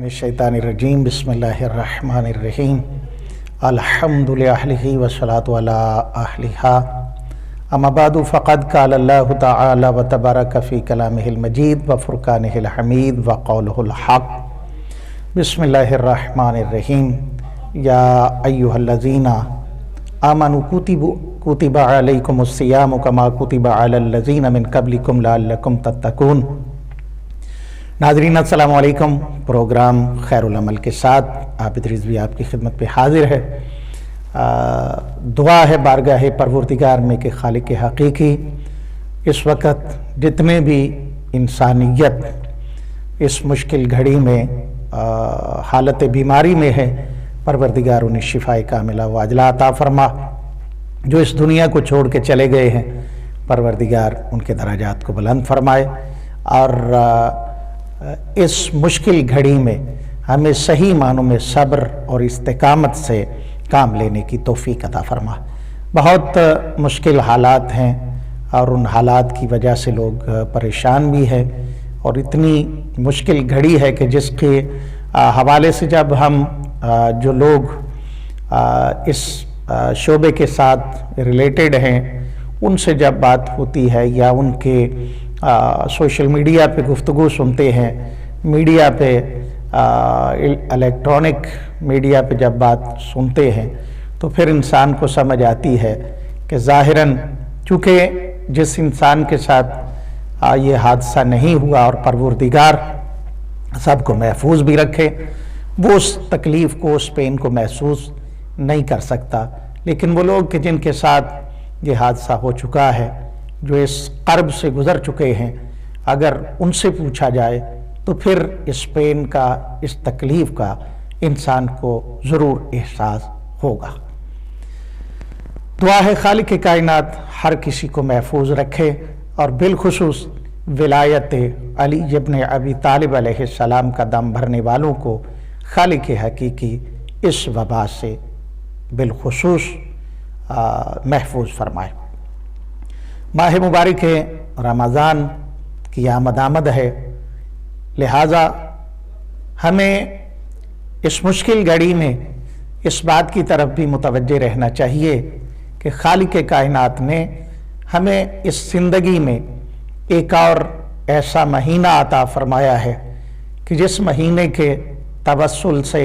मिनश्शैतानिर्रजीम बिस्मिल्लाहिर्रहमानिर्रहीम अल्हम्दुलिल्लाहि वस्सलातु अला अहलिहा अम्मा बादु फ़क़द क़ाल अल्लाहु तआला व तबारक फ़ी कलामिहिल मजीद व फ़ुरक़ानिहिल हमीद व क़ौलुहुल हक़ बिस्मिल्लाहिर्रहमानिर्रहीम या अय्युहल्लज़ीना आमनु कुतिबा अलैकुमुस्सियामु कमा कुतिबा अलल्लज़ीना मिन क़ब्लिकुम लअल्लकुम तत्तक़ून। नाज़रीन अस्सलामु अलैकुम। प्रोग्राम खैरुल अमल के साथ आबिद रिज़वी आपकी खिदमत पे हाजिर है। दुआ है बारगाह परवरदिगार में कि खालिक हकीकी इस वक़्त जितने भी इंसानियत इस मुश्किल घड़ी में हालत बीमारी में है, परवरदिगार उन्हें शिफाए कामिला व अजला अता फरमा। जो इस दुनिया को छोड़ के चले गए हैं, परवरदिगार उनके दराजात को बुलंद फरमाए और इस मुश्किल घड़ी में हमें सही मानों में सब्र और इस्तिकामत से काम लेने की तौफीक अता फरमा। बहुत मुश्किल हालात हैं और उन हालात की वजह से लोग परेशान भी हैं और इतनी मुश्किल घड़ी है कि जिसके हवाले से जब हम जो लोग इस शोबे के साथ रिलेटेड हैं उनसे जब बात होती है या उनके सोशल मीडिया पे गुफ्तगू सुनते हैं, मीडिया पे इलेक्ट्रॉनिक मीडिया पे जब बात सुनते हैं तो फिर इंसान को समझ आती है कि ज़ाहिरन चूँकि जिस इंसान के साथ ये हादसा नहीं हुआ और परवरदिगार सबको महफूज भी रखे, वो उस तकलीफ़ को उस पेन को महसूस नहीं कर सकता। लेकिन वो लोग कि जिनके साथ ये हादसा हो चुका है, जो इस कर्ब से गुज़र चुके हैं, अगर उनसे पूछा जाए तो फिर इस पेन का, इस तकलीफ़ का इंसान को ज़रूर एहसास होगा। दुआ है खालिक कायनात हर किसी को महफूज रखे और बिलखुसूस विलायत अली इब्न अबी तालिब अलैहिस्सलाम का दम भरने वालों को खालिक हकीकी इस वबा से बिलखुसूस महफूज फरमाए। माह मुबारक रमज़ान की आमद है, लिहाजा हमें इस मुश्किल घड़ी में इस बात की तरफ भी मुतवज्जे रहना चाहिए कि खालिक कायनात ने हमें इस ज़िंदगी में एक और ऐसा महीना अता फरमाया है कि जिस महीने के तवस्सुल से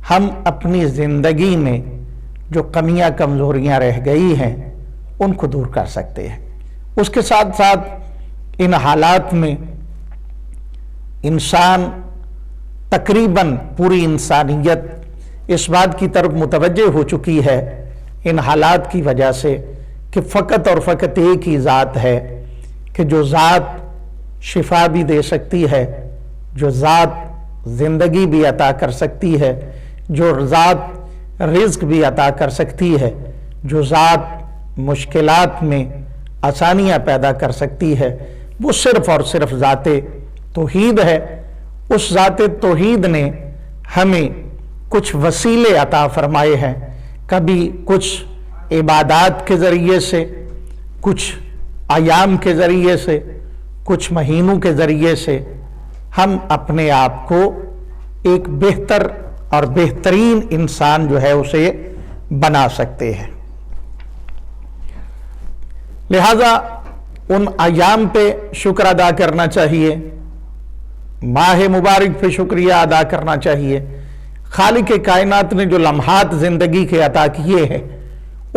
हम अपनी ज़िंदगी में जो कमियां कमज़ोरियां रह गई हैं उनको दूर कर सकते हैं। उसके साथ साथ इन हालात में इंसान तकरीबन पूरी इंसानियत इस बात की तरफ मुतवज्जे हो चुकी है इन हालात की वजह से कि फ़कत और फ़कत एक ही ज़ात है कि जो ज़ात शिफा भी दे सकती है, जो ज़ात ज़िंदगी भी अता कर सकती है, जो ज़ात रिज़्क़ भी अता कर सकती है, जो ज़ात मुश्किलात में आसानियाँ पैदा कर सकती है, वो सिर्फ़ और सिर्फ ज़ाते तौहीद है। उस ज़ाते तौहीद ने हमें कुछ वसीले अता फरमाए हैं, कभी कुछ इबादात के ज़रिए से, कुछ अयाम के ज़रिए से, कुछ महीनों के ज़रिए से हम अपने आप को एक बेहतर और बेहतरीन इंसान जो है उसे बना सकते हैं। लिहाजा उन अयाम पे शुक्र अदा करना चाहिए, माह मुबारक पे शुक्रिया अदा करना चाहिए। खालिक कायनात ने जो लम्हात ज़िंदगी के अता किए हैं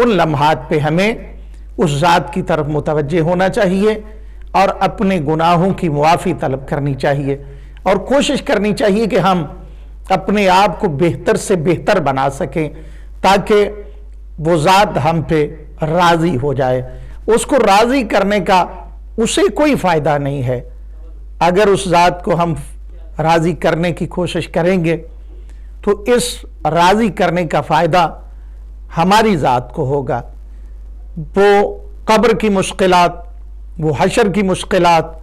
उन लम्हात पे हमें उस ज़ात की तरफ मुतवज्जे होना चाहिए और अपने गुनाहों की मुआफ़ी तलब करनी चाहिए और कोशिश करनी चाहिए कि हम अपने आप को बेहतर से बेहतर बना सकें ताकि वो ज़ात हम पे राज़ी हो जाए। उसको राज़ी करने का उसे कोई फ़ायदा नहीं है। अगर उस ज़ात को हम राज़ी करने की कोशिश करेंगे तो इस राज़ी करने का फ़ायदा हमारी ज़ात को होगा। वो कब्र की मुश्किलात, वो हशर की मुश्किलात,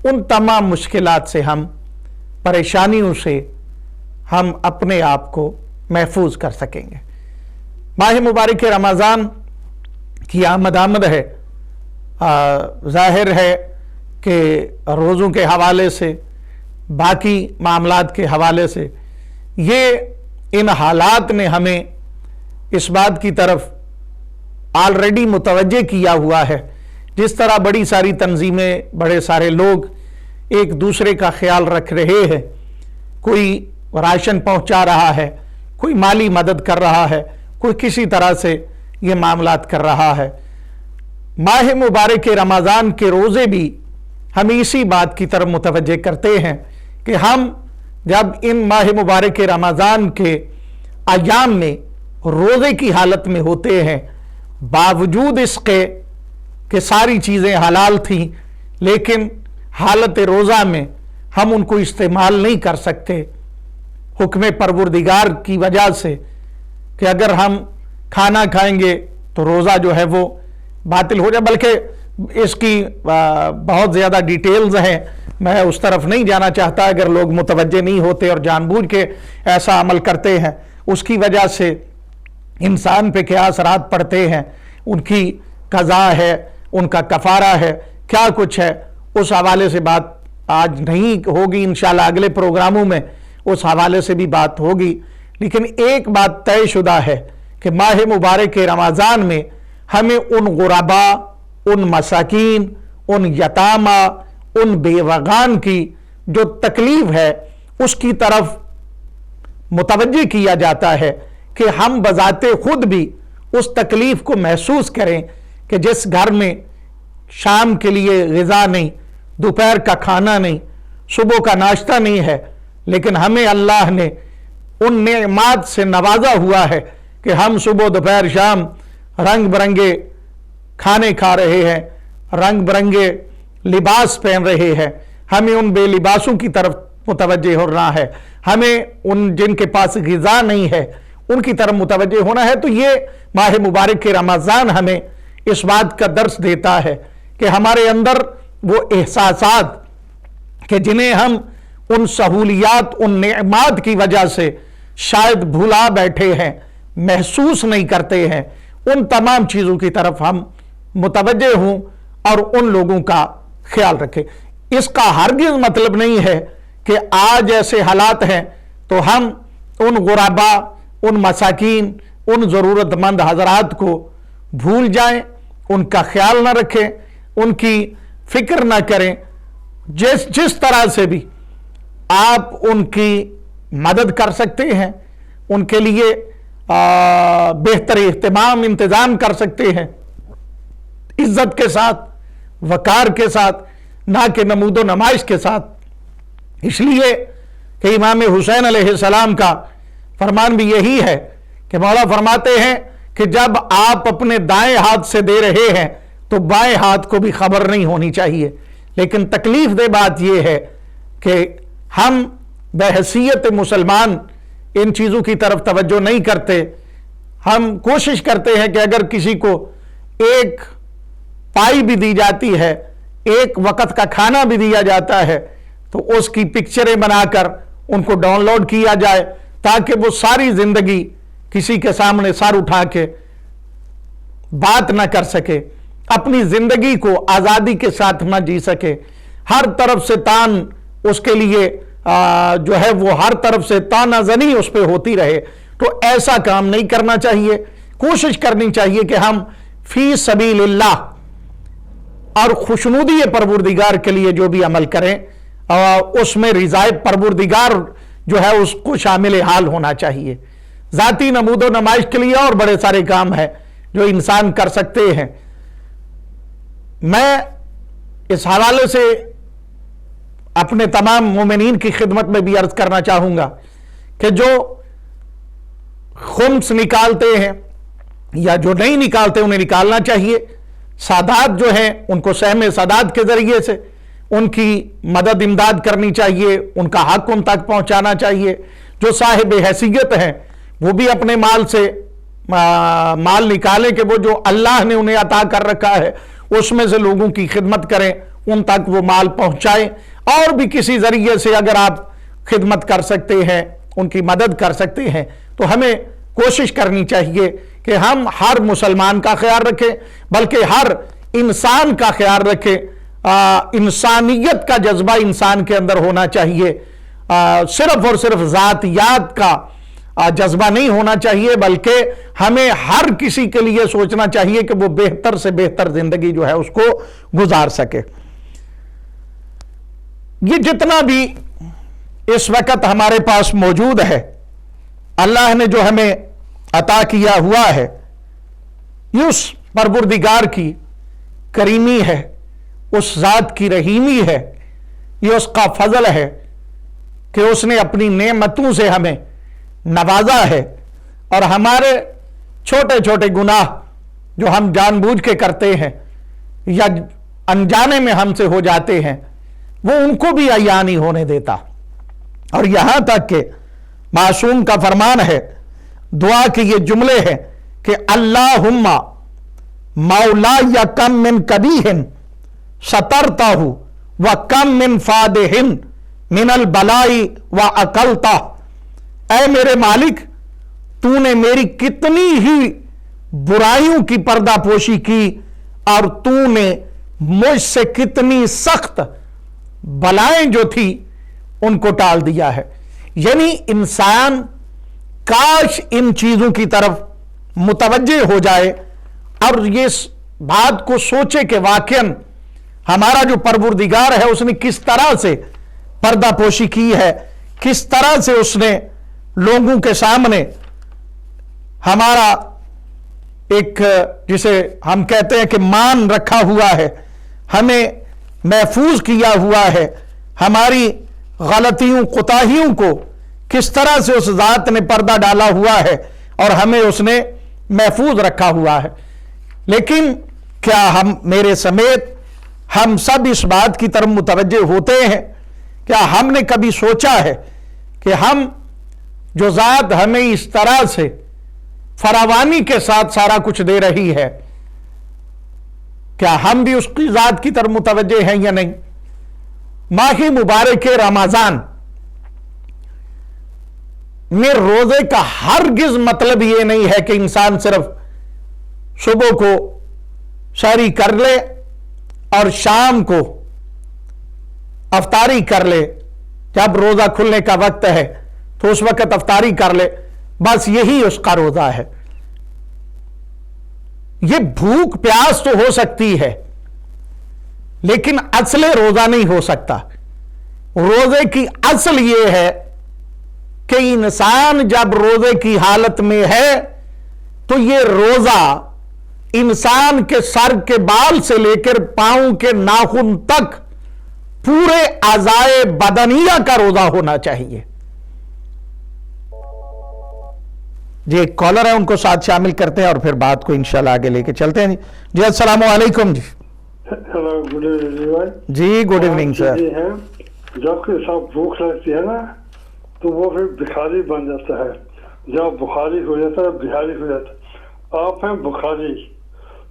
उन तमाम मुश्किलात से हम, परेशानियों से हम अपने आप को महफूज कर सकेंगे। माह मुबारक रमज़ान की आमद है। ज़ाहिर है कि रोज़ों के हवाले से बाकी मामलात के हवाले से, ये इन हालात ने हमें इस बात की तरफ ऑलरेडी मुतवज्जे किया हुआ है। जिस तरह बड़ी सारी तंजीमें, बड़े सारे लोग एक दूसरे का ख्याल रख रहे हैं, कोई राशन पहुंचा रहा है, कोई माली मदद कर रहा है, कोई किसी तरह से ये मामलात कर रहा है। माह मुबारक के रमज़ान के रोज़े भी हम इसी बात की तरफ मुतवज्जे करते हैं कि हम जब इन माह मुबारक के रमज़ान के अयाम में रोज़े की हालत में होते हैं, बावजूद इसके कि सारी चीज़ें हलाल थी, लेकिन हालत रोज़ा में हम उनको इस्तेमाल नहीं कर सकते हुक्म परवरदिगार की वजह से, कि अगर हम खाना खाएंगे तो रोज़ा जो है वो बातिल हो जाए। बल्कि इसकी बहुत ज़्यादा डिटेल्स हैं, मैं उस तरफ नहीं जाना चाहता। अगर लोग मुतवज्जे नहीं होते और जानबूझ के ऐसा अमल करते हैं, उसकी वजह से इंसान पे क्या असरात पड़ते हैं, उनकी कज़ा है, उनका कफ़ारा है, क्या कुछ है, उस हवाले से बात आज नहीं होगी। इंशाल्लाह अगले प्रोग्रामों में उस हवाले से भी बात होगी। लेकिन एक बात तय शुदा है कि माह मुबारक के रमज़ान में हमें उन गुरबा, उन मसाकीन, उन यतामा, उन बेवगान की जो तकलीफ है उसकी तरफ मुतवज्जे किया जाता है कि हम बजाते खुद भी उस तकलीफ को महसूस करें कि जिस घर में शाम के लिए ग़िज़ा नहीं, दोपहर का खाना नहीं, सुबह का नाश्ता नहीं है, लेकिन हमें अल्लाह ने उन नेमात से नवाजा हुआ है कि हम सुबह दोपहर शाम रंग बिरंगे खाने खा रहे हैं, रंग बिरंगे लिबास पहन रहे हैं। हमें उन बेलिबासों की तरफ मुतवज्जे होना है, हमें उन जिनके पास ग़िज़ा नहीं है उनकी तरफ मुतवज्जे होना है। तो ये माह मुबारक के रमज़ान हमें इस बात का दर्स देता है कि हमारे अंदर वो एहसासात कि जिन्हें हम उन सहूलियात, उन नेमात की वजह से शायद भुला बैठे हैं, महसूस नहीं करते हैं, उन तमाम चीज़ों की तरफ हम मुतवज्जे हों और उन लोगों का ख्याल रखें। इसका हरगिज़ मतलब नहीं है कि आज ऐसे हालात हैं तो हम उन गुरबा, उन मसाकीन, उन ज़रूरतमंद हजरात को भूल जाएं, उनका ख्याल ना रखें, उनकी फिक्र ना करें। जिस तरह से भी आप उनकी मदद कर सकते हैं, उनके लिए बेहतर इह्तिमाम इंतज़ाम कर सकते हैं, इज्जत के साथ, वकार के साथ, ना कि नमूदो नमाइश के साथ। इसलिए कि इमाम हुसैन अलैहिस्सलाम का फरमान भी यही है कि मौला फरमाते हैं कि जब आप अपने दाएं हाथ से दे रहे हैं तो बाएं हाथ को भी खबर नहीं होनी चाहिए। लेकिन तकलीफ दे बात यह है कि हम बहसीयत मुसलमान इन चीज़ों की तरफ तवज्जो नहीं करते। हम कोशिश करते हैं कि अगर किसी को एक पाई भी दी जाती है, एक वक्त का खाना भी दिया जाता है, तो उसकी पिक्चरें बनाकर उनको डाउनलोड किया जाए ताकि वो सारी जिंदगी किसी के सामने सर उठा के बात ना कर सके, अपनी जिंदगी को आज़ादी के साथ ना जी सके, हर तरफ से तान उसके लिए जो है वो हर तरफ से तानाजनी उस पर होती रहे। तो ऐसा काम नहीं करना चाहिए। कोशिश करनी चाहिए कि हम फी सबीलिल्लाह और खुशनुदी परवरदिगार के लिए जो भी अमल करें उसमें रिज़ाए परवरदिगार जो है उसको शामिल हाल होना चाहिए। ज़ाती नमूदो नमाइश के लिए और बड़े सारे काम हैं जो इंसान कर सकते हैं। मैं इस हवाले से अपने तमाम मोमिनीन की खिदमत में भी अर्ज करना चाहूँगा कि जो खुम्स निकालते हैं या जो नहीं निकालते उन्हें निकालना चाहिए। सादात जो हैं उनको सहमे सादात के ज़रिए से उनकी मदद इमदाद करनी चाहिए, उनका हक उन तक पहुँचाना चाहिए। जो साहिब हैसियत हैं वो भी अपने माल से माल निकालें कि वो जो अल्लाह ने उन्हें अता कर रखा है उसमें से लोगों की खिदमत करें, उन तक वो माल पहुँचाएँ। और भी किसी ज़रिए से अगर आप खिदमत कर सकते हैं, उनकी मदद कर सकते हैं, तो हमें कोशिश करनी चाहिए कि हम हर मुसलमान का ख्याल रखें, बल्कि हर इंसान का ख्याल रखें। इंसानियत का जज्बा इंसान के अंदर होना चाहिए, सिर्फ और सिर्फ ज़ातियात का जज्बा नहीं होना चाहिए, बल्कि हमें हर किसी के लिए सोचना चाहिए कि वो बेहतर से बेहतर जिंदगी जो है उसको गुजार सके। ये जितना भी इस वक्त हमारे पास मौजूद है, अल्लाह ने जो हमें अता किया हुआ है, ये उस परवरदिगार की करीमी है, उस ज़ात की रहीमी है, ये उसका फजल है कि उसने अपनी नेमतों से हमें नवाजा है। और हमारे छोटे छोटे गुनाह जो हम जानबूझ के करते हैं या अनजाने में हमसे हो जाते हैं, वो उनको भी अय्या नहीं होने देता। और यहां तक कि मासूम का फरमान है, दुआ के ये जुमले हैं कि अल्लाहुम्मा मौला या कम मिन कबीहिन सतरताहु व कम मिन फादिहिन मिनल बलाई व अकलता। ऐ मेरे मालिक, तूने मेरी कितनी ही बुराइयों की पर्दापोशी की और तूने मुझसे कितनी सख्त बलाएं जो थी उनको टाल दिया है। यानी इंसान काश इन चीजों की तरफ मुतवज्जे हो जाए और ये बात को सोचे कि वाकई हमारा जो परवरदिगार है उसने किस तरह से पर्दापोशी की है, किस तरह से उसने लोगों के सामने हमारा एक, जिसे हम कहते हैं कि मान रखा हुआ है, हमें महफूज किया हुआ है, हमारी गलतियों कोताहियों को किस तरह से उस जात ने पर्दा डाला हुआ है और हमें उसने महफूज रखा हुआ है। लेकिन क्या हम, मेरे समेत हम सब इस बात की तरफ मुतवज्जे होते हैं? क्या हमने कभी सोचा है कि हम जो जात हमें इस तरह से फरावानी के साथ सारा कुछ दे रही है, क्या हम भी उसकी जात की तरफ मुतवज्जे हैं या नहीं? माही मुबारक रमजान में रोजे का हरगिज मतलब यह नहीं है कि इंसान सिर्फ सुबह को सहरी कर ले और शाम को अफ्तारी कर ले, जब रोजा खुलने का वक्त है तो उस वक्त अफ्तारी कर ले, बस यही उसका रोजा है। ये भूख प्यास तो हो सकती है लेकिन असले रोजा नहीं हो सकता। रोजे की असल ये है कि इंसान जब रोजे की हालत में है तो ये रोजा इंसान के सर के बाल से लेकर पांव के नाखून तक पूरे अज़ाए बदनिया का रोजा होना चाहिए। जी एक कॉलर है, उनको साथ शामिल करते हैं और फिर बात को इंशाल्लाह आगे लेके चलते हैं। जी अस्सलाम वालेकुम। जी हेलो, गुड इवनिंग भाई। जी गुड इवनिंग सर। जब के साथ भूख लगती है ना तो वो फिर भिखारी बन जाता है, जब बुखारी हो जाता है बिहारी हो जाता है। आप हैं बुखारी,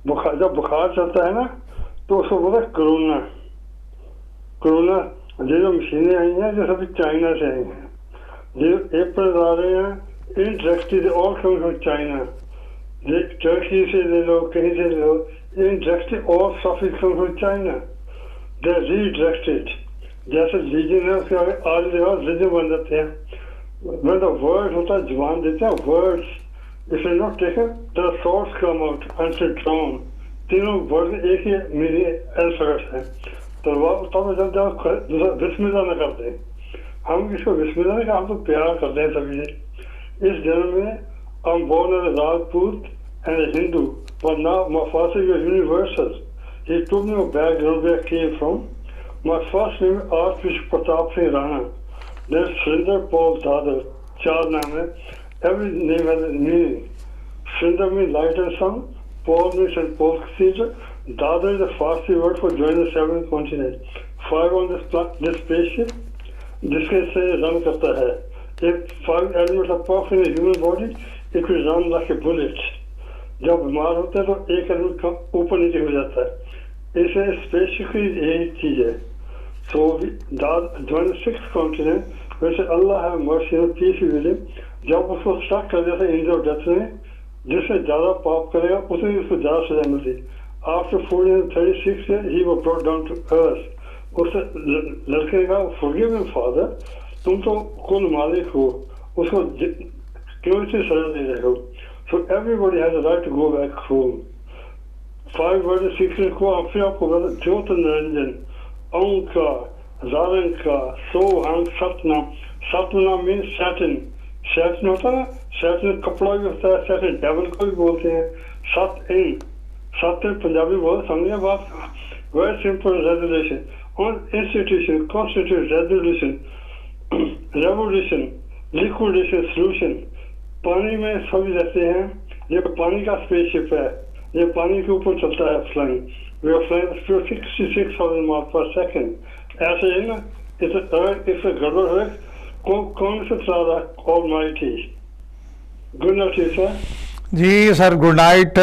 जब बुखार चलता है ना तो उसको बोलते हैं कोरोना। कोरोना जो मशीनें आई हैं जो सभी चाइना से आई हैं, जो एप्रल आ रहे हैं industry all come from China, Turkey से ले लो, कहीं से ले लो, इंडस्ट्री ऑल सफी come from China. They redirected, जैसे लीजन है उसके आगे आज लीजन बन जाते हैं। मतलब वर्ड होता है, जुबान देते हैं words, if you not taken the source come out until drown. तीनों वर्ड एक ही मीनिंग अल्फाबेट है। तो तब जब बिस्मिल्लाह न करते, हम इसको बिस्मिल्लाह नहीं, हम तो प्यार करते हैं सभी से। इस जन्म में I'm born as a Rajput and a Hindu, but now my father is universal. He told me a background where I came from. My first name is Archbishop Pratap Singh Rana. Then Srinder Paul Dadar. Char naam hai. Every name has a meaning. Srinder means light and sun. Paul means St. Paul's Cathedral. Dadar is the Farsi word for join the seventh continent. 5 on this spaceship, जिसके से run करता है. If 5 elements are perfect in the human body, it will run like a bullet. जब बीमार होते हैं तो एक एलिमेंट ऊपर नीचे हो जाता है। इसे स्पेसिफिकली यही चीज है। So join the sixth continent, वैसे अल्लाह है मर्सी और पीस विल, जब उसको स्टक कर देता है इंजर डेथ में, जिससे ज्यादा पाप करेगा उतनी उसको ज्यादा सजा मिलती। After 436 years, he was brought down to earth. उस लड़के ने कहा, forgive me father, तुम तो कुल मालिक हो, उसको क्यों इतनी सजा दे रहे हो? So everybody has a right to go back home. 5 word सीखने को आप फिर आपको बता, ज्योत निरंजन, ओंकार, जारंका, Sohang, Satnam. Satnam means Satan. Satan होता है ना, सैटन कपड़ा भी होता है, सैटन डेविल को भी बोलते हैं. सत इन, सत पंजाबी बोल समझे बात. Very simple resolution on institution, constitute resolution, revolution, liquidation, solution. पानी में सभी रहते हैं. ये पानी का स्पेसशिप है, ये पानी के ऊपर चलता है flying. We are flying at 66,000 miles per second. ऐसे ही ना, इससे गड़बड़ है. कौन से चला रहा है? Almighty. Good night, sir. जी सर, गुड नाइट.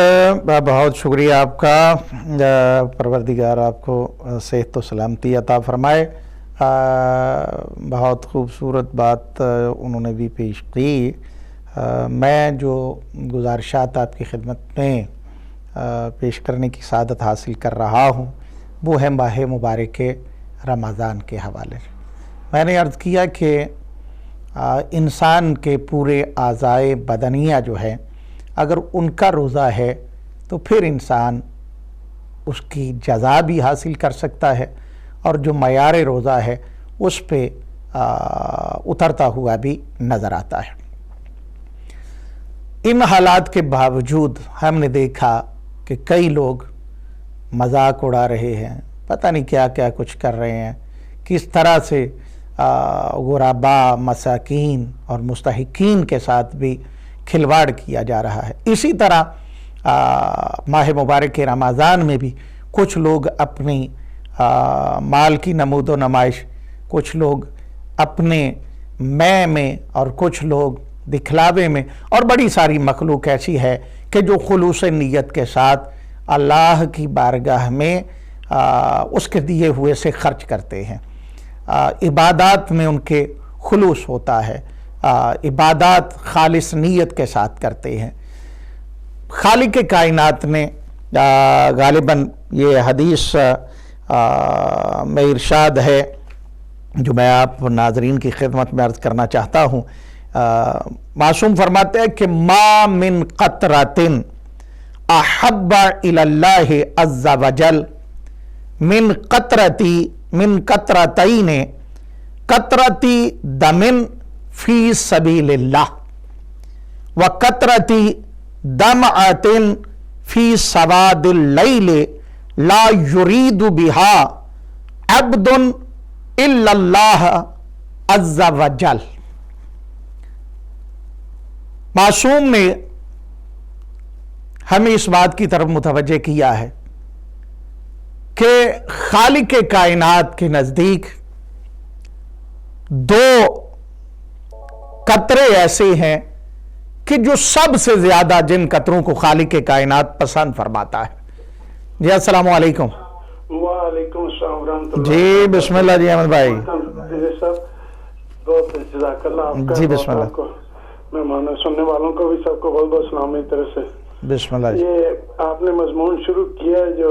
बहुत शुक्रिया आपका. परवरदिगार आपको सेहत तो सलामती अता फरमाए. बहुत खूबसूरत बात उन्होंने भी पेश की. मैं जो गुजारिशात आपकी खिदमत में पेश करने की सादत हासिल कर रहा हूँ वो है माह मुबारक रमज़ान के हवाले से. मैंने अर्ज़ किया कि इंसान के पूरे आज़ाए बदनिया जो है, अगर उनका रोज़ा है तो फिर इंसान उसकी जज़ा भी हासिल कर सकता है और जो मयार रोज़ा है उस पे उतरता हुआ भी नज़र आता है. इन हालात के बावजूद हमने देखा कि कई लोग मजाक उड़ा रहे हैं, पता नहीं क्या क्या कुछ कर रहे हैं, किस तरह से गुराबा, मसाकीन और मुस्तहिकीन के साथ भी खिलवाड़ किया जा रहा है. इसी तरह माह मुबारक रमज़ान में भी कुछ लोग अपनी माल की नमूद व नुमाइश, कुछ लोग अपने मैं में और कुछ लोग दिखलावे में, और बड़ी सारी मखलूक ऐसी है कि जो खुलूस नीयत के साथ अल्लाह की बारगाह में उसके दिए हुए से खर्च करते हैं. इबादत में उनके खुलूस होता है, इबादत खालिस नीयत के साथ करते हैं. खालिक कायनात ने गालिबन ये हदीस में इरशाद है जो मैं आप नाजरीन की खिदमत में अर्ज़ करना चाहता हूँ. मासूम फरमाते हैं कि मा मिन क़तरतिन अहब्बा इलल्लाहि अज़्ज़ा वजल मिन क़तरतैन क़तरती दमिन फी सबीलिल्लाह व क़तरती दमअतिन फी सवादिल लैल ला युरीदु बिहा अब्दुन इल्लल्लाह अज़्ज़ा वजल. मासूम ने हमें इस बात की तरफ मुतवज्जे किया है कि खालिक कायनात के नज़दीक दो कतरे ऐसे हैं कि जो सबसे ज्यादा जिन कतरों को खालिक कायनात पसंद फरमाता है. जी अस्सलाम वालेकुम. वालेकुम अस्सलाम रहमतुल्लाह. जी बिस्मिल्लाह. जी अहमद भाई. जी बिस्मिल्लाह. मेहमान सुनने वालों को भी सबको बहुत बहुत सलाम मेरी तरफ से. बिस्मिल्लाह. ये आपने मजमून शुरू किया है जो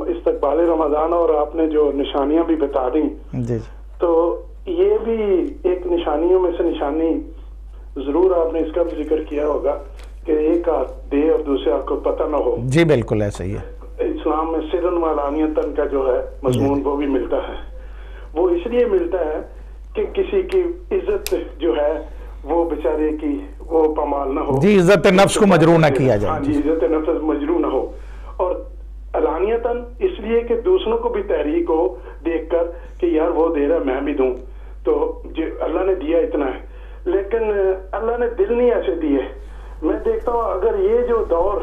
इस्तकबाल रमजान, और आपने जो निशानियां भी बता दी, जी, तो ये भी एक निशानियों में से निशानी जरूर आपने इसका भी जिक्र किया होगा कि एक हाथ दे और दूसरे हाथ को पता ना हो. जी बिल्कुल ऐसा ही है. इस्लाम में सिरन वालानियतन का जो है मजमून वो भी मिलता है. वो इसलिए मिलता है कि किसी की इज्जत जो है वो बेचारे की वो पमाल ना हो. जी, इज्जत नफ्स को मजरू ना किया जाए. हाँ जी, इज्जत नफ्स मजरू ना हो. और अलानियतन इसलिए कि दूसरों को भी तहरीक हो देखकर कि यार वो दे रहा है मैं भी दूं, तो जो अल्लाह ने दिया इतना है. लेकिन अल्लाह ने दिल नहीं ऐसे दिए. मैं देखता हूँ अगर ये जो दौर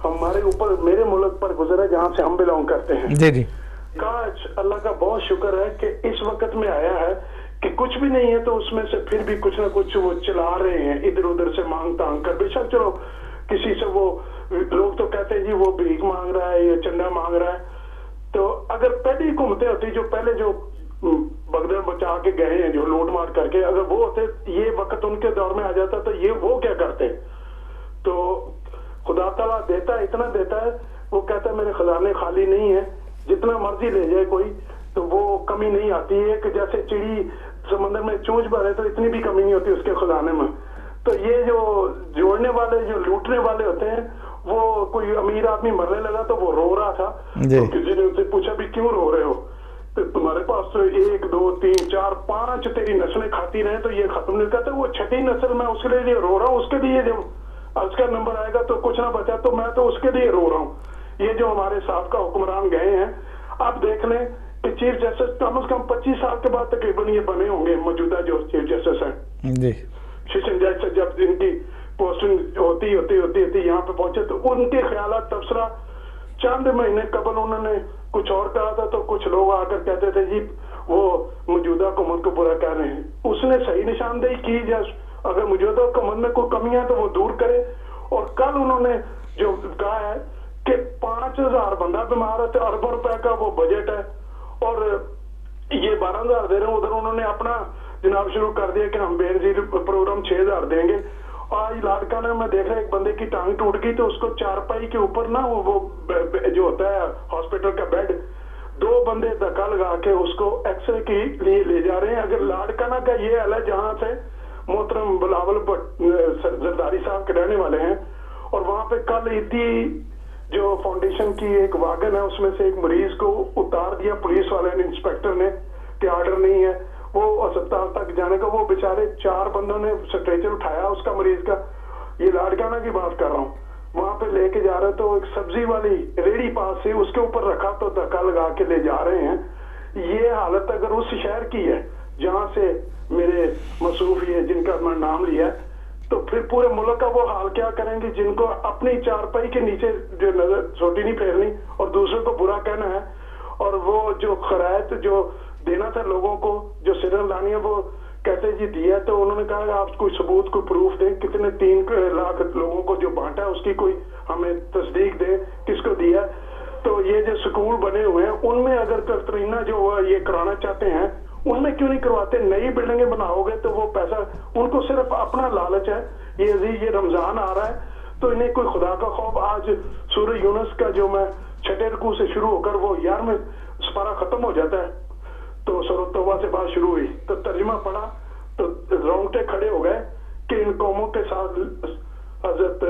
हमारे ऊपर मेरे मुल्क पर गुजरा जहाँ से हम बिलोंग करते हैं, जी जी, काश अल्लाह का बहुत शुक्र है कि इस वक्त में आया है कि कुछ भी नहीं है तो उसमें से फिर भी कुछ ना कुछ वो चला रहे हैं इधर उधर से मांग तांग कर. बेशक चलो किसी से वो लोग तो कहते हैं जी वो भीख मांग रहा है या चंदा मांग रहा है, तो अगर पहले ही घूमते होते जो पहले जो बगदाद बचा के गए हैं जो लूट मार करके, अगर वो होते ये वक्त उनके दौर में आ जाता तो ये वो क्या करते. तो खुदा ताला देता है, इतना देता है, वो कहता है ہے میرے خزانے خالی نہیں ہیں، جتنا مرضی لے جائے کوئی تو وہ کمی نہیں آتی ہے کہ جیسے چڑی سمندر میں چونچ بھرے تو اتنی بھی کمی نہیں ہوتی اس کے خزانے میں. تو یہ جو جوڑنے والے جو لوٹنے والے ہوتے ہیں، وہ کوئی امیر آدمی مرنے لگا تو وہ رو رہا تھا، تو کسی نے اسے پوچھا بھی کیوں رو رہے ہو؟ تو تمہارے پاس تو 1 2 3 4 5 تیری نسلیں کھاتی رہے تو یہ ختم نہیں کرتا، وہ چھٹی نسل میں اس کے لیے رو رہا ہوں، اس کے لیے جب از کا نمبر آئے گا تو کچھ نہ بچا تو میں تو اس کے لیے رو رہا ہوں. یہ جو ہمارے سابقہ حکمران گئے ہیں، آپ دیکھ لیں کہ چیف جسٹس کم از کم 25 سال کے بعد تقریباً یہ بنے ہوں گے موجودہ جو چیف جسٹس ہیں. سیشن جج سے جب ان کی پوسٹنگ ہوتی یہاں پہ پہنچے تو ان کے خیالات تبصرہ چند مہینے قبل انہوں نے کچھ اور کہا تھا، تو کچھ لوگ آ کر کہتے تھے جی وہ موجودہ حکومت کو برا کہہ رہے ہیں. اس نے صحیح نشاندہی کی، اگر موجودہ حکومت میں کوئی کمی ہے تو وہ دور کرے. اور کل انہوں نے جو کہا ہے کہ 5000 بندہ بیمار ہے، اربوں روپے کا وہ بجٹ ہے اور یہ 12000 دے رہے ہیں. ادھر انہوں نے اپنا جناب شروع کر دیا کہ ہم بے نظیر پروگرام 6000 دیں گے. آج لاڑکانہ میں دیکھ رہے ایک بندے کی ٹانگ ٹوٹ گئی تو اس کو چارپائی کے اوپر نا وہ جو ہوتا ہے ہاسپٹل کا بیڈ، 2 بندے دھکا لگا کے اس کو ایکس رے کے لیے لے جا رہے ہیں. اگر لاڑکانہ کا یہ حال ہے جہاں سے محترم بلاول زرداری صاحب کے رہنے والے ہیں، اور وہاں پہ کل ایدی جو فاؤنڈیشن کی ایک واگن ہے اس میں سے ایک مریض کو اتار دیا پولیس والے نے، انسپیکٹر نے، کہ آرڈر نہیں ہے وہ اسپتال تک جانے کا. وہ بیچارے 4 بندوں نے اسٹریچر اٹھایا اس کا مریض کا. یہ لاڑکانہ کی بات کر رہا ہوں. وہاں پہ لے کے جا رہے تو ایک سبزی والی ریڑھی پاس سے اس کے اوپر رکھا تو دھکا لگا کے لے جا رہے ہیں. یہ حالت اگر اس شہر کی ہے جہاں سے میرے مصروف یہ جن کا میں نام لیا ہے، تو پھر پورے ملک کا وہ حال کیا کریں گے جن کو اپنی چارپائی کے نیچے جو نظر چھوٹی نہیں پھیرنی اور دوسرے کو برا کہنا ہے. اور وہ جو خرائط جو دینا تھا لوگوں کو، جو سرن لانی ہے، وہ کہتے جی دیا. تو انہوں نے کہا آپ کوئی ثبوت کوئی پروف دیں، کتنے 3 لاکھ لوگوں کو جو بانٹا ہے اس کی کوئی ہمیں تصدیق دیں کس کو دیا. تو یہ جو سکول بنے ہوئے ہیں ان میں اگر کترینہ جو یہ کرانا چاہتے ہیں ان میں کیوں نہیں کرواتے؟ نئی بلڈنگیں بناؤ گے تو وہ پیسہ ان کو صرف اپنا لالچ ہے. یہ عزیز یہ رمضان آ رہا ہے تو انہیں کوئی خدا کا خوف. آج سورہ یونس کا جو میں 6 رکوع سے شروع ہو کر وہ 11ویں سپارہ ختم ہو جاتا ہے تو سورہ توبہ سے بات شروع ہوئی تو ترجمہ پڑھا تو رونگٹے کھڑے ہو گئے کہ ان قوموں کے ساتھ حضرت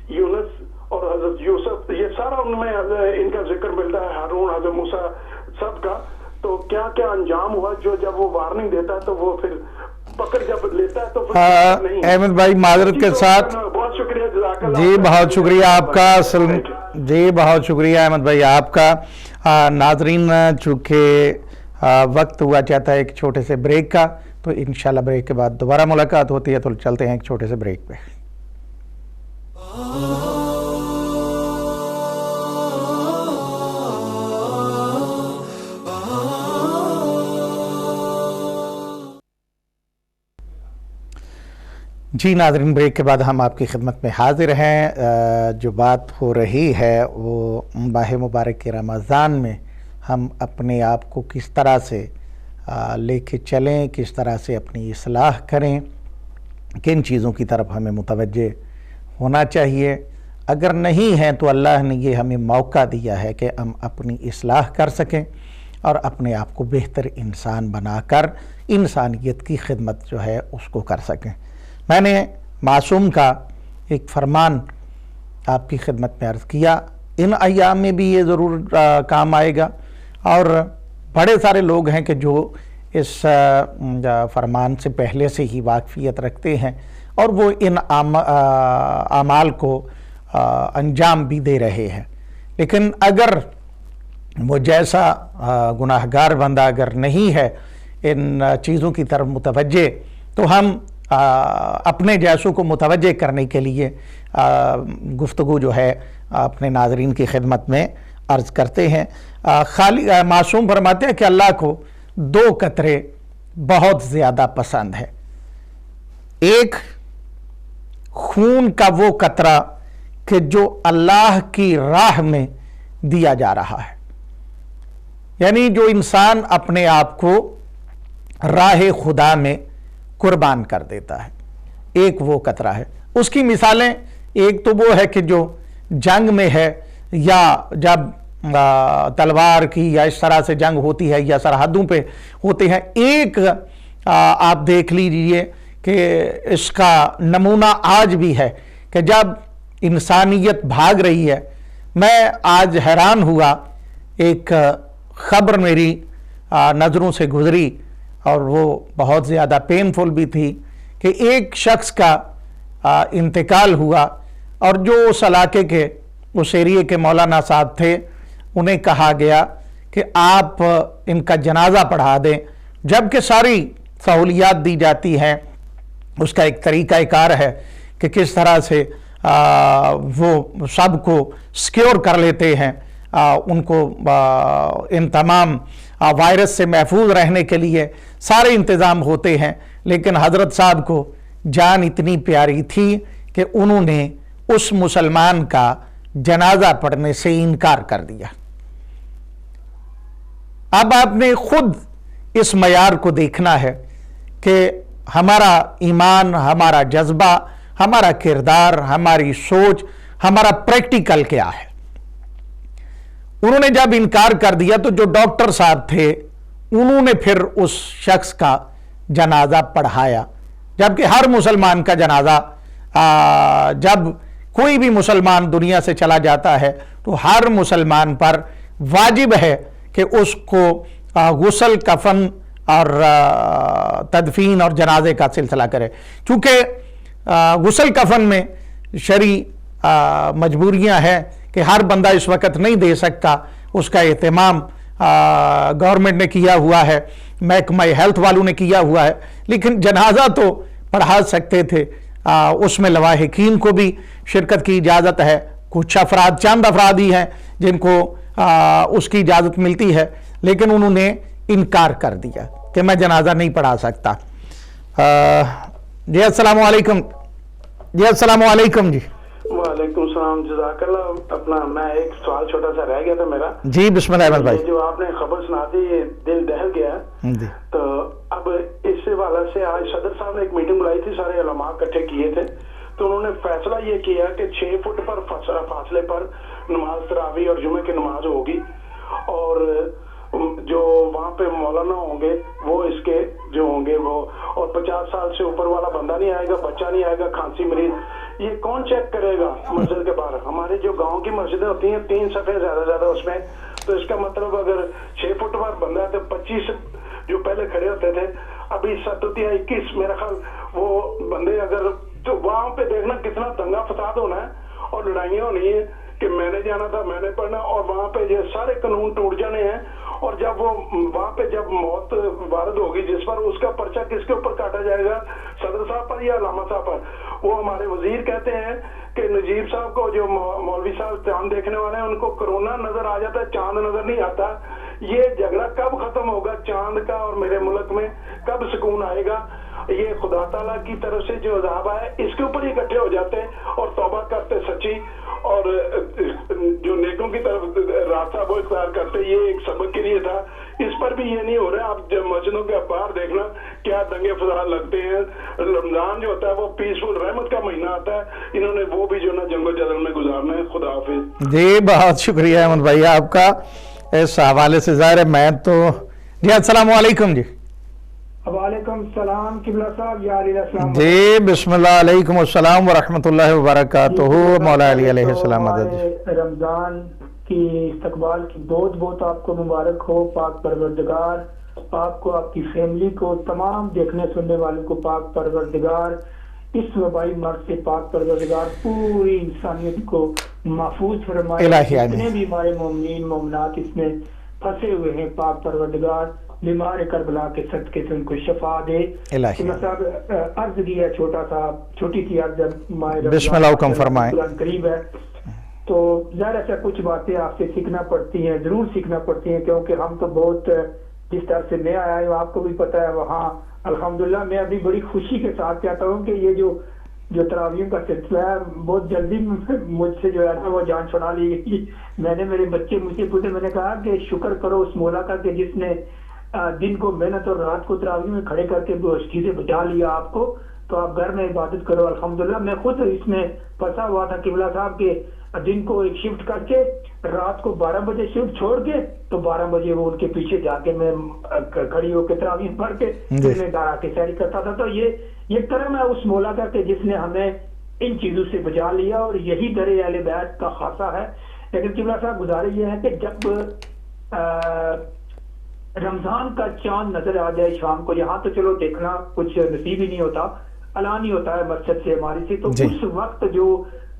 یونس اور حضرت یوسف یہ سارا ان میں ان کا ذکر ملتا ہے، ہارون، حضرت موسیٰ سب کا. تو کیا کیا انجام ہوا جو جب وہ وارننگ دیتا ہے تو وہ پھر پکڑ جب لیتا ہے تو نہیں. احمد بھائی معذرت کے ساتھ بہت شکریہ، جزاک اللہ. جی بہت شکریہ آپ کا. جی بہت شکریہ احمد بھائی آپ کا. ناظرین چونکہ وقت ہوا چاہتا ہے ایک چھوٹے سے بریک کا، تو انشاءاللہ بریک کے بعد دوبارہ ملاقات ہوتی ہے، تو چلتے ہیں ایک چھوٹے سے بریک پہ. جی ناظرین بریک کے بعد ہم آپ کی خدمت میں حاضر ہیں. جو بات ہو رہی ہے وہ ماہ مبارک کے رمضان میں ہم اپنے آپ کو کس طرح سے لے کے چلیں، کس طرح سے اپنی اصلاح کریں، کن چیزوں کی طرف ہمیں متوجہ ہونا چاہیے. اگر نہیں ہیں تو اللہ نے یہ ہمیں موقع دیا ہے کہ ہم اپنی اصلاح کر سکیں اور اپنے آپ کو بہتر انسان بنا کر انسانیت کی خدمت جو ہے اس کو کر سکیں. میں نے معصوم کا ایک فرمان آپ کی خدمت میں عرض کیا، ان ایام میں بھی یہ ضرور کام آئے گا، اور بڑے سارے لوگ ہیں کہ جو اس فرمان سے پہلے سے ہی واقفیت رکھتے ہیں اور وہ ان اعمال کو انجام بھی دے رہے ہیں. لیکن اگر وہ جیسا گناہگار بندہ اگر نہیں ہے ان چیزوں کی طرف متوجہ، تو ہم اپنے جیسوں کو متوجہ کرنے کے لیے گفتگو جو ہے اپنے ناظرین کی خدمت میں عرض کرتے ہیں. معصوم فرماتے ہیں کہ اللہ کو 2 قطرے بہت زیادہ پسند ہے. ایک خون کا وہ قطرہ کہ جو اللہ کی راہ میں دیا جا رہا ہے، یعنی جو انسان اپنے آپ کو راہ خدا میں قربان کر دیتا ہے، ایک وہ قطرہ ہے. اس کی مثالیں ایک تو وہ ہے کہ جو جنگ میں ہے، या जब तलवार की या इस तरह से जंग होती है या सरहदों पे होते हैं, एक आप देख लीजिए कि इसका नमूना आज भी है कि जब इंसानियत भाग रही है। मैं आज हैरान हुआ, एक खबर मेरी नज़रों से गुजरी और वो बहुत ज़्यादा पेनफुल भी थी कि एक शख्स का इंतकाल हुआ और जो उस इलाके के, उस एरिए के मौलाना साहब थे, उन्हें कहा गया कि आप इनका जनाजा पढ़ा दें, जबकि सारी सहूलियात दी जाती हैं। उसका एक तरीक़ाकार है कि किस तरह से वो सबको सिक्योर कर लेते हैं, उनको इन तमाम वायरस से महफूज रहने के लिए सारे इंतज़ाम होते हैं। लेकिन हज़रत साहब को जान इतनी प्यारी थी कि उन्होंने उस मुसलमान का जनाजा पढ़ने से इनकार कर दिया। अब आपने खुद इस मयार को देखना है कि हमारा ईमान, हमारा जज्बा, हमारा किरदार, हमारी सोच, हमारा प्रैक्टिकल क्या है। उन्होंने जब इनकार कर दिया तो जो डॉक्टर साहब थे उन्होंने फिर उस शख्स का जनाजा पढ़ाया, जबकि हर मुसलमान का जनाजा, जब कोई भी मुसलमान दुनिया से चला जाता है तो हर मुसलमान पर वाजिब है कि उसको गुस्ल, कफन और तदफीन और जनाजे का सिलसिला करे। चूँकि गुस्ल कफन में शरई मजबूरियां हैं कि हर बंदा इस वक्त नहीं दे सकता, उसका एहतमाम गवर्नमेंट ने किया हुआ है, महकमा हेल्थ वालों ने किया हुआ है, लेकिन जनाजा तो पढ़ा सकते थे। उसमें लवाहिकीन को भी शिरकत की इजाज़त है। कुछ अफराद, चंद अफराद ही हैं जिनको उसकी इजाज़त मिलती है, लेकिन उन्होंने इनकार कर दिया कि मैं जनाजा नहीं पढ़ा सकता। जी अस्सलाम वालेकुम। जी अस्सलाम वालेकुम। जी वालेकुम सलाम, जज़ाकल्लाह। अपना मैं एक सवाल छोटा सा रह गया था मेरा। जी बिस्मिल्लाह अहमद भाई। जो आपने खबर सुना दी ये दिल दहल गया। तो अब इस वाला से आज सदर साहब ने एक मीटिंग बुलाई थी, सारे उलमा इकट्ठे किए थे, तो उन्होंने फैसला ये किया कि 6 फुट पर फासले पर नमाज तरावी और जुमे की नमाज होगी, और जो वहाँ पे मौलाना होंगे वो इसके जो होंगे वो, और 50 साल से ऊपर वाला बंदा नहीं आएगा, बच्चा नहीं आएगा, खांसी मरीज। ये कौन चेक करेगा मस्जिद के बाहर? हमारे जो गांव की मस्जिदें होती हैं 3 सफे ज्यादा उसमें, तो इसका मतलब अगर 6 फुट पर बंदा है तो 25 जो पहले खड़े होते थे, अभी 7 या 21 मेरा ख्याल वो बंदे, अगर तो वहां पे देखना कितना दंगा फसाद होना है और लड़ाइयां होनी है कि मैंने जाना था, मैंने पढ़ना, और वहां पे ये सारे कानून टूट जाने हैं। और जब वो वहां पे जब मौत वारद होगी जिस पर, उसका पर्चा किसके ऊपर काटा जाएगा? सदर साहब पर या अलामा साहब पर? वो हमारे वजीर कहते हैं कि नजीब साहब को, जो मौलवी साहब चांद देखने वाले हैं, उनको कोरोना नजर आ जाता है, चांद नजर नहीं आता। ये झगड़ा कब खत्म होगा चांद का और मेरे मुल्क में? कब सुकून आएगा? ये खुदा ताला की तरफ से जो अज़ाब है इसके ऊपर ही इकट्ठे हो जाते और तौबा करते सच्ची, और जो नेकों की तरफ रास्ता वो इख्तियार करते। ये एक सबक के लिए था, इस पर भी ये नहीं हो रहा। आप जब मस्जिदों के बाहर देखना क्या दंगे फसाद लगते हैं। रमजान जो होता है वो पीसफुल रहमत का महीना आता है, इन्होंने वो भी जो ना जंगो जदल में गुजारना है। खुदा हाफिज। जी बहुत शुक्रिया अहमद भाई आपका इस हवाले से। ज़ाहिर है मैं तो, जी अस्सलाम वालेकुम। जी वालेकुम सलाम किबला साहब, या अलैहिस्सलाम। जी बिस्मिल्लाह अलैकुम अस्सलाम व रहमतुल्लाहि व बरकातुहू। मौला अली अलैहिस्सलाम रमजान की इस्तकबाल की बहुत बहुत आपको मुबारक हो। पाक परवरदिगार आपको, आपकी फैमिली को, तमाम देखने सुनने वालों को पाक परवरदिगार इस वबाई मर्ज से पाक परवरदिगार पूरी इंसानियत को महफूज फरमाए। जितने भी हमारे मोमिनीन मोमिनात इसमें फंसे हुए हैं, पाक परवरदिगार बीमार करबला के सदके से उनको शफा दे। अर्ज की है छोटी सी अर्ज, बिस्मिल्लाह हुक्म फरमाएं। करीब है तो ज़रा सा कुछ बातें आपसे सीखना पड़ती हैं, जरूर सीखना पड़ती हैं, क्योंकि हम तो बहुत, जिस तरह से मैं आया हूँ आपको भी पता है, वहाँ अल्हम्दुलिल्लाह मैं अभी बड़ी खुशी के साथ चाहता हूँ कि ये जो तरावियों का सिलसिला है बहुत जल्दी मुझसे जो है ना वो जान छुड़ा ली गई। मैंने, मेरे बच्चे मुझसे पूछे, मैंने कहा कि शुक्र करो उस मौला का कि जिसने दिन को मेहनत और रात को तरावी में खड़े करके मुश्किल से बचा लिया आपको, तो आप घर में इबादत करो। अल्हम्दुलिल्लाह मैं खुद इसमें फंसा हुआ था किबला साहब के दिन को एक शिफ्ट करके रात को 12 बजे शिफ्ट छोड़ के तो 12 बजे वो उनके पीछे जाके मैं खड़ी होकर तरावीह पढ़ के फिर घर आके सैरी करता था। तो ये करम है उस मौला का कि जिसने हमें इन चीजों से बचा लिया, और यही दर अहले बैत का खासा है। लेकिन किबला साहब गुजारिश ये है कि जब रमजान का चांद नजर आ जाए शाम को, यहाँ तो चलो देखना कुछ नसीब ही नहीं होता, ऐलान ही होता है मस्जिद से हमारी से, तो उस वक्त जो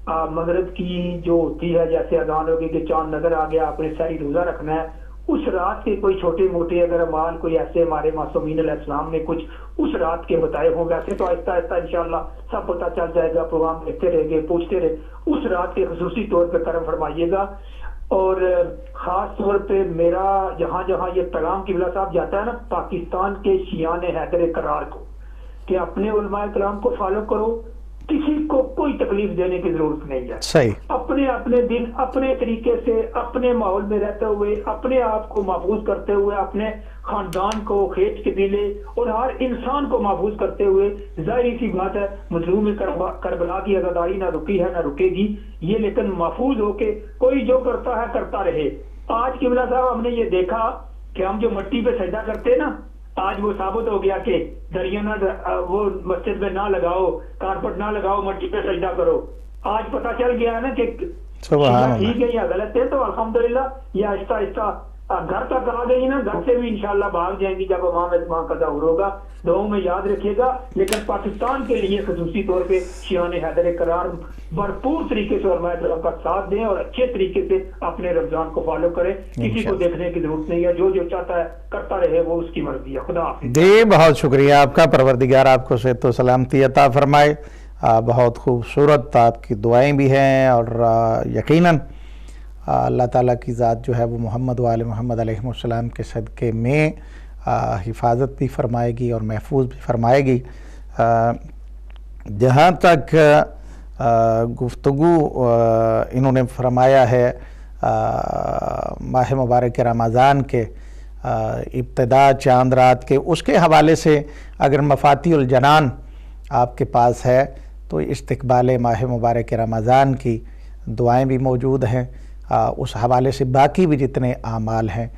मगरिब की जो होती है, जैसे अजान होगी कि चांद नजर आ गया, आपने सही रोजा रखना है, उस रात के कोई छोटे मोटे अगर अमाल कोई ऐसे हमारे मासूमीन अलैहिस्सलाम ने कुछ उस रात के बताए हों, वैसे तो आहिस्ता आहिस्ता इंशाअल्लाह सब पता चल जाएगा, प्रोग्राम देखते रहेंगे, पूछते रहे, उस रात के खुसूसी तौर पर करम फरमाइएगा। और खास तौर पे मेरा जहाँ जहाँ ये पैगाम किबला साहब जाता है ना पाकिस्तान के शियान हैदर करार को, कि अपने उलमाए कलाम को फॉलो करो, किसी को कोई तकलीफ देने की जरूरत नहीं है। सही। अपने दिन अपने तरीके से अपने माहौल में रहते हुए अपने आप को महफूज करते हुए, अपने खानदान को, खेत कबीले और हर इंसान को महफूज करते हुए, जाहिर सी बात है मजलूम करबला की आजादारी ना रुकी है ना रुकेगी ये, लेकिन महफूज होके कोई जो करता है करता रहे। आज किबला साहब हमने ये देखा कि हम जो मिट्टी पे सजदा करते हैं ना, आज वो साबित हो गया कि दरिया ना वो मस्जिद में ना लगाओ, कारपेट ना लगाओ, मिट्टी पे सजदा करो। आज पता चल गया है ना कि ठीक है या गलत है, तो अल्हम्दुलिल्लाह ये आहिस्ता आहिस्ता घर तक आ गई ना, घर से भी इंशाल्लाह भाग जाएंगी जब वहां का ज़हूर होगा। दुआओं में याद रखिएगा। लेकिन पाकिस्तान के लिए खसूसी तौर पे शियान हैदर करार भरपूर तरीके से उलमाए किराम का साथ दें और अच्छे तरीके से अपने रमजान को फॉलो करें। किसी को देखने की जरूरत नहीं है, जो जो चाहता है करता रहे, वो उसकी मर्जी है। खुदा हाफिज़। जी बहुत शुक्रिया आपका, परवरदिगार आपको सेहत व सलामती अता फरमाए। बहुत खूबसूरत आपकी दुआएं भी हैं और यकीनन अल्लाह ताला की ज़ात जो है वो मोहम्मद व आले मोहम्मद अलैहिस्सलाम के सदक़े में हिफाजत भी फरमाएगी और महफूज भी फरमाएगी। जहाँ तक गुफ्तगू इन्होंने फरमाया है माह मुबारक रमज़ान के इब्तिदा चांद रात के, उसके हवाले से अगर मफातिहुल जनान आपके पास है तो इस्तक़बाल माह मुबारक रमज़ान की दुआएं भी मौजूद हैं। उस हवाले से बाकी भी जितने आमाल हैं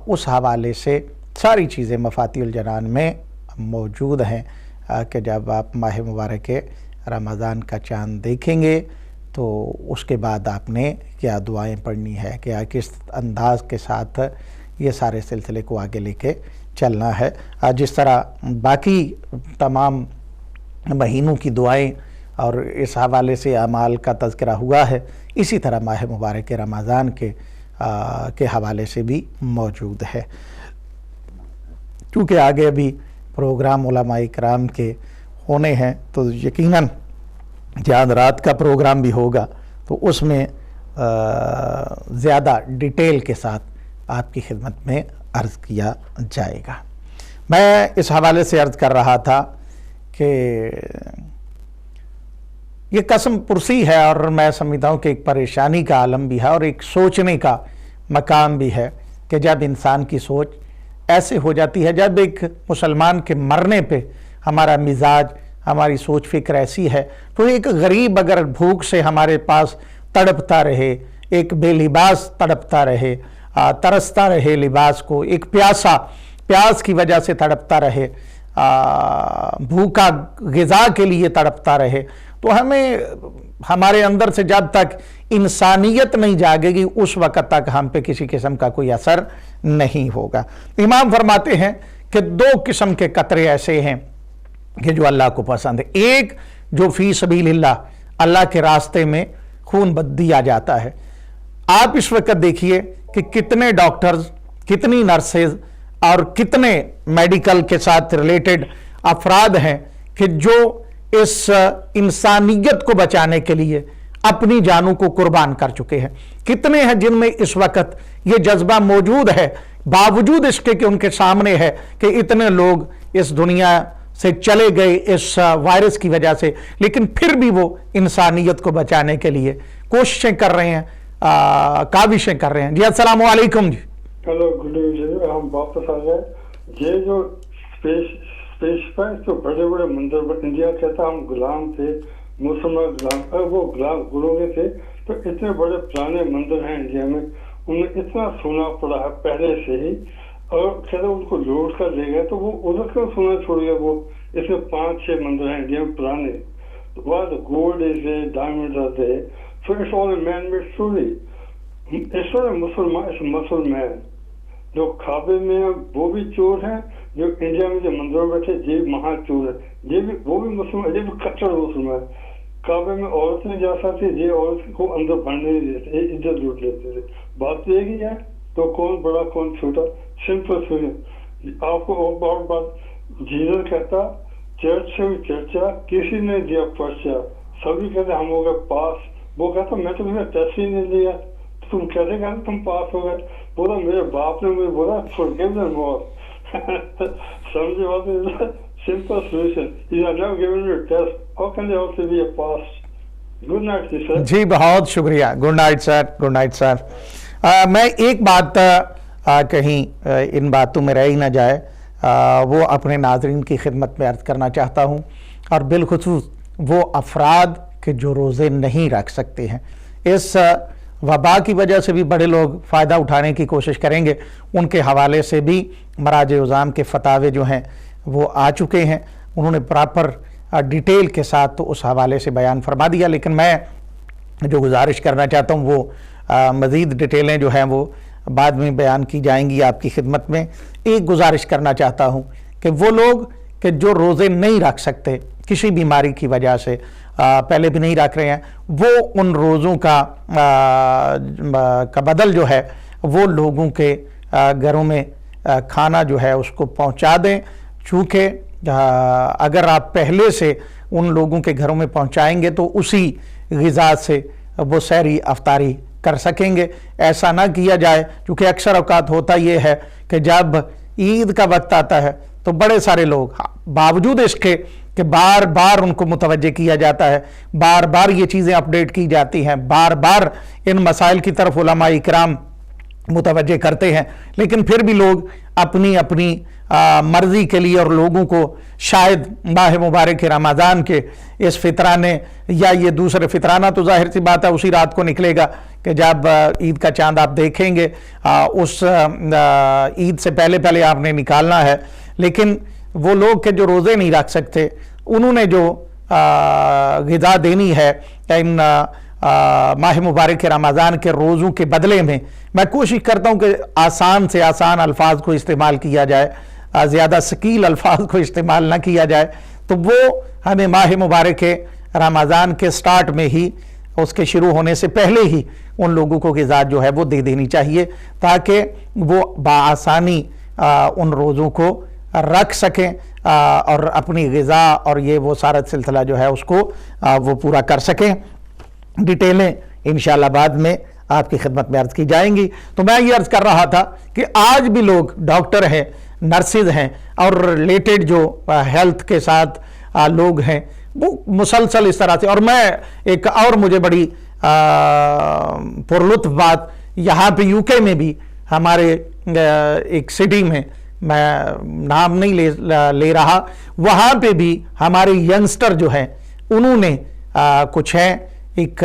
उस हवाले से सारी चीज़ें मफातिहुल जनान में मौजूद हैं कि जब आप माह मुबारक रमज़ान का चाँद देखेंगे तो उसके बाद आपने क्या दुआएं पढ़नी है, क्या किस अंदाज के साथ ये सारे सिलसिले को आगे लेके चलना है। जिस तरह बाकी तमाम महीनों की दुआएं और इस हवाले से अमाल का तज़किरा हुआ है, इसी तरह माह मुबारक रमज़ान के हवाले से भी मौजूद है। चूँकि आगे अभी प्रोग्राम उलमाए किराम के होने हैं तो यकीनन चांद रात का प्रोग्राम भी होगा, तो उसमें ज़्यादा डिटेल के साथ आपकी खिदमत में अर्ज़ किया जाएगा। मैं इस हवाले से अर्ज़ कर रहा था कि ये कसम पुरसी है और मैं समझता हूँ कि एक परेशानी का आलम भी है और एक सोचने का मकाम भी है कि जब इंसान की सोच ऐसे हो जाती है, जब एक मुसलमान के मरने पे हमारा मिजाज, हमारी सोच फ़िक्र ऐसी है, तो एक गरीब अगर भूख से हमारे पास तड़पता रहे, एक बेलिबास तड़पता रहे, तरसता रहे लिबास को, एक प्यासा प्यास की वजह से तड़पता रहे, भूखा ग़िज़ा के लिए तड़पता रहे, तो हमें हमारे अंदर से जब तक इंसानियत नहीं जागेगी उस वक़्त तक हम पे किसी किस्म का कोई असर नहीं होगा। इमाम फरमाते हैं कि दो किस्म के कतरे ऐसे हैं कि जो अल्लाह को पसंद है। एक जो फ़ी सबीलिल्लाह, अल्लाह के रास्ते में खून दिया जाता है। आप इस वक्त देखिए कि कितने डॉक्टर्स, कितनी नर्सेज और कितने मेडिकल के साथ रिलेटेड अफराद हैं कि जो इस इंसानियत को बचाने के लिए अपनी जानों को कुर्बान कर चुके हैं। कितने हैं जिनमें इस वक्त ये जज्बा मौजूद है, बावजूद इसके कि उनके सामने है कि इतने लोग इस दुनिया से चले गए इस वायरस की वजह से, लेकिन फिर भी वो इंसानियत को बचाने के लिए कोशिशें कर रहे हैं, काविशें कर रहे हैं। जी अस्सलाम वालेकुम। जी हेलो, गुड इवनिंग। हम वापस आ गए। ये जो स्पेस पर तो बड़े बड़े मंदिर, इंडिया कहता हम गुलाम थे, मुसलमान गुलाम, वो गुलाम गुलोगे थे, तो इतने बड़े पुराने मंदिर हैं इंडिया में, उन्हें इतना सोना पड़ा है पहले से ही, और कहते उनको लूट कर ले गए, तो वो उधर क्यों सोना छोड़ गया? वो इसमें 5-6 मंदिर हैं इंडिया में पुराने, what the gold is there, diamonds are there, so it's all a man-made story. It's not a Muslim, it's a Muslim. जो काबे में वो भी चोर हैं, जो इंडिया में जो मंदिरों में बैठे ये महाचोर है, ये भी वो भी मुस्लिम, ये भी कट्टर मुस्लिम है। काबे में औरत नहीं जा सकती, ये औरत को अंदर बढ़ने नहीं देते, ये इज्जत लूट लेते थे। बात तो एक ही है, तो कौन बड़ा कौन छोटा, सिंपल सुनिए। आपको और बात, जीसस कहता चर्च से भी चर्चा, किसी ने दिया पर्चा, सभी कहते हम हो गए पास, वो कहता मैं तो तुम्हें टेस्ट ही नहीं लिया, तुम कैसे कहते तुम पास हो गए? बोला मेरे बाप ने मुझे बोला forgive them all. समझे बात? Simple solution. You are now given your test. How can they also be a pass? Good night, sir. जी बहुत शुक्रिया। Good night sir, good night sir. मैं एक बात कहीं इन बातों में रह ही ना जाए, वो अपने नाजरीन की खिदमत में अर्ज करना चाहता हूँ, और बिलखुसूस वो अफराद के जो रोज़े नहीं रख सकते हैं। इस वबा की वजह से भी बड़े लोग फ़ायदा उठाने की कोशिश करेंगे, उनके हवाले से भी मराज-ए-उज़ाम के फतावे जो हैं वो आ चुके हैं, उन्होंने प्रॉपर डिटेल के साथ तो उस हवाले से बयान फरमा दिया। लेकिन मैं जो गुजारिश करना चाहता हूँ वो मज़ीद डिटेलें जो हैं वो बाद में बयान की जाएंगी आपकी खिदमत में। एक गुजारिश करना चाहता हूँ कि वो लोग कि जो रोज़े नहीं रख सकते किसी बीमारी की वजह से, पहले भी नहीं रख रहे हैं, वो उन रोज़ों का बदल जो है वो लोगों के घरों में खाना जो है उसको पहुंचा दें। चूँकि अगर आप पहले से उन लोगों के घरों में पहुंचाएंगे तो उसी ग़िज़ा से वो सहरी अफ्तारी कर सकेंगे। ऐसा ना किया जाए, क्योंकि अक्सर औकात होता ये है कि जब ईद का वक्त आता है तो बड़े सारे लोग, बावजूद इसके कि बार बार उनको मुतवज्जे किया जाता है, बार बार ये चीज़ें अपडेट की जाती हैं, बार बार इन मसाइल की तरफ उलमा इकराम मुतवज्जे करते हैं, लेकिन फिर भी लोग अपनी अपनी मर्ज़ी के लिए, और लोगों को शायद माह मुबारक रमज़ान के इस फितराने या ये दूसरे फितराना तो ज़ाहिर सी बात है उसी रात को निकलेगा कि जब ईद का चांद आप देखेंगे, उस ईद से पहले पहले आपने निकालना है। लेकिन वो लोग के जो रोज़े नहीं रख सकते, उन्होंने जो ग़िज़ा देनी है इन माह मुबारक रमज़ान के रोज़ों के बदले में, मैं कोशिश करता हूँ कि आसान से आसान अल्फाज को इस्तेमाल किया जाए, ज़्यादा सकील अल्फाज को इस्तेमाल ना किया जाए। तो वो हमें माह मुबारक रमज़ान के स्टार्ट में ही, उसके शुरू होने से पहले ही उन लोगों को ग़िज़ा जो है वो दे देनी चाहिए, ताकि वो बआसानी उन रोज़ों को रख सकें और अपनी ग़िज़ा और ये वो सारा सिलसिला जो है उसको वो पूरा कर सकें। डिटेलें इंशाअल्लाह बाद में आपकी खिदमत में अर्ज़ की जाएंगी। तो मैं ये अर्ज़ कर रहा था कि आज भी लोग डॉक्टर हैं, नर्सेज हैं और रिलेटेड जो हेल्थ के साथ लोग हैं वो मुसलसल इस तरह से, और मैं एक और मुझे बड़ी पुरलुत्फ बात, यहाँ पे यूके में भी हमारे एक सिटी में, मैं नाम नहीं ले रहा, वहाँ पे भी हमारे यंगस्टर जो हैं उन्होंने कुछ हैं एक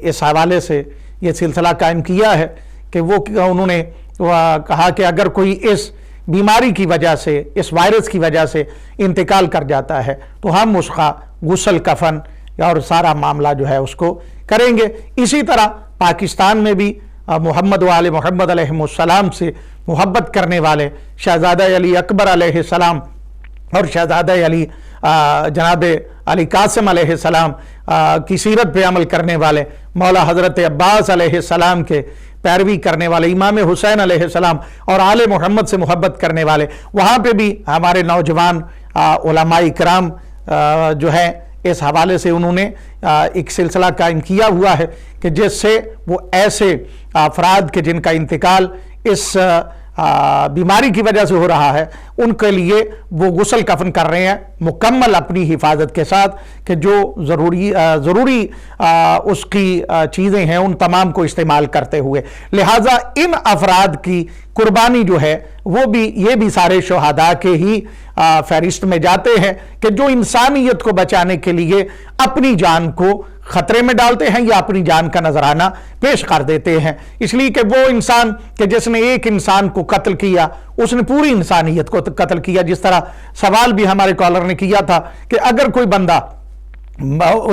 इस हवाले से ये सिलसिला कायम किया है कि वो उन्होंने कहा कि अगर कोई इस बीमारी की वजह से, इस वायरस की वजह से इंतकाल कर जाता है तो हम उसका गुस्ल कफन और सारा मामला जो है उसको करेंगे। इसी तरह पाकिस्तान में भी मोहम्मद वाले मोहम्मद अलैहिस्सलाम से मोहब्बत करने वाले शहज़ादा अली अकबर अलैहिस्सलाम और शहज़ादा अली जनाब अली कासिम अलैहिस्सलाम की सीरत पे अमल करने वाले, मौला हज़रत अब्बास अलैहिस्सलाम के पैरवी करने वाले, इमाम हुसैन अलैहिस्सलाम और आले मोहम्मद से मोहब्बत करने वाले, वहाँ पे भी हमारे नौजवान उलमा इकराम जो है इस हवाले से उन्होंने एक सिलसिला कायम किया हुआ है कि जिससे वो ऐसे अफराद के जिनका इंतकाल इस बीमारी की वजह से हो रहा है उनके लिए वो गुस्ल कफन कर रहे हैं मुकम्मल अपनी हिफाजत के साथ, कि जो ज़रूरी उसकी चीज़ें हैं उन तमाम को इस्तेमाल करते हुए। लिहाजा इन अफराद की कुर्बानी जो है वो भी, ये भी सारे शहादा के ही फहरिस्त में जाते हैं कि जो इंसानियत को बचाने के लिए अपनी जान को خطرے میں ڈالتے ہیں یا اپنی جان کا نذرانہ پیش کر دیتے ہیں، اس لیے کہ وہ انسان کہ جس نے ایک انسان کو قتل کیا اس نے پوری انسانیت کو قتل کیا۔ جس طرح سوال بھی ہمارے کالر نے کیا تھا کہ اگر کوئی بندہ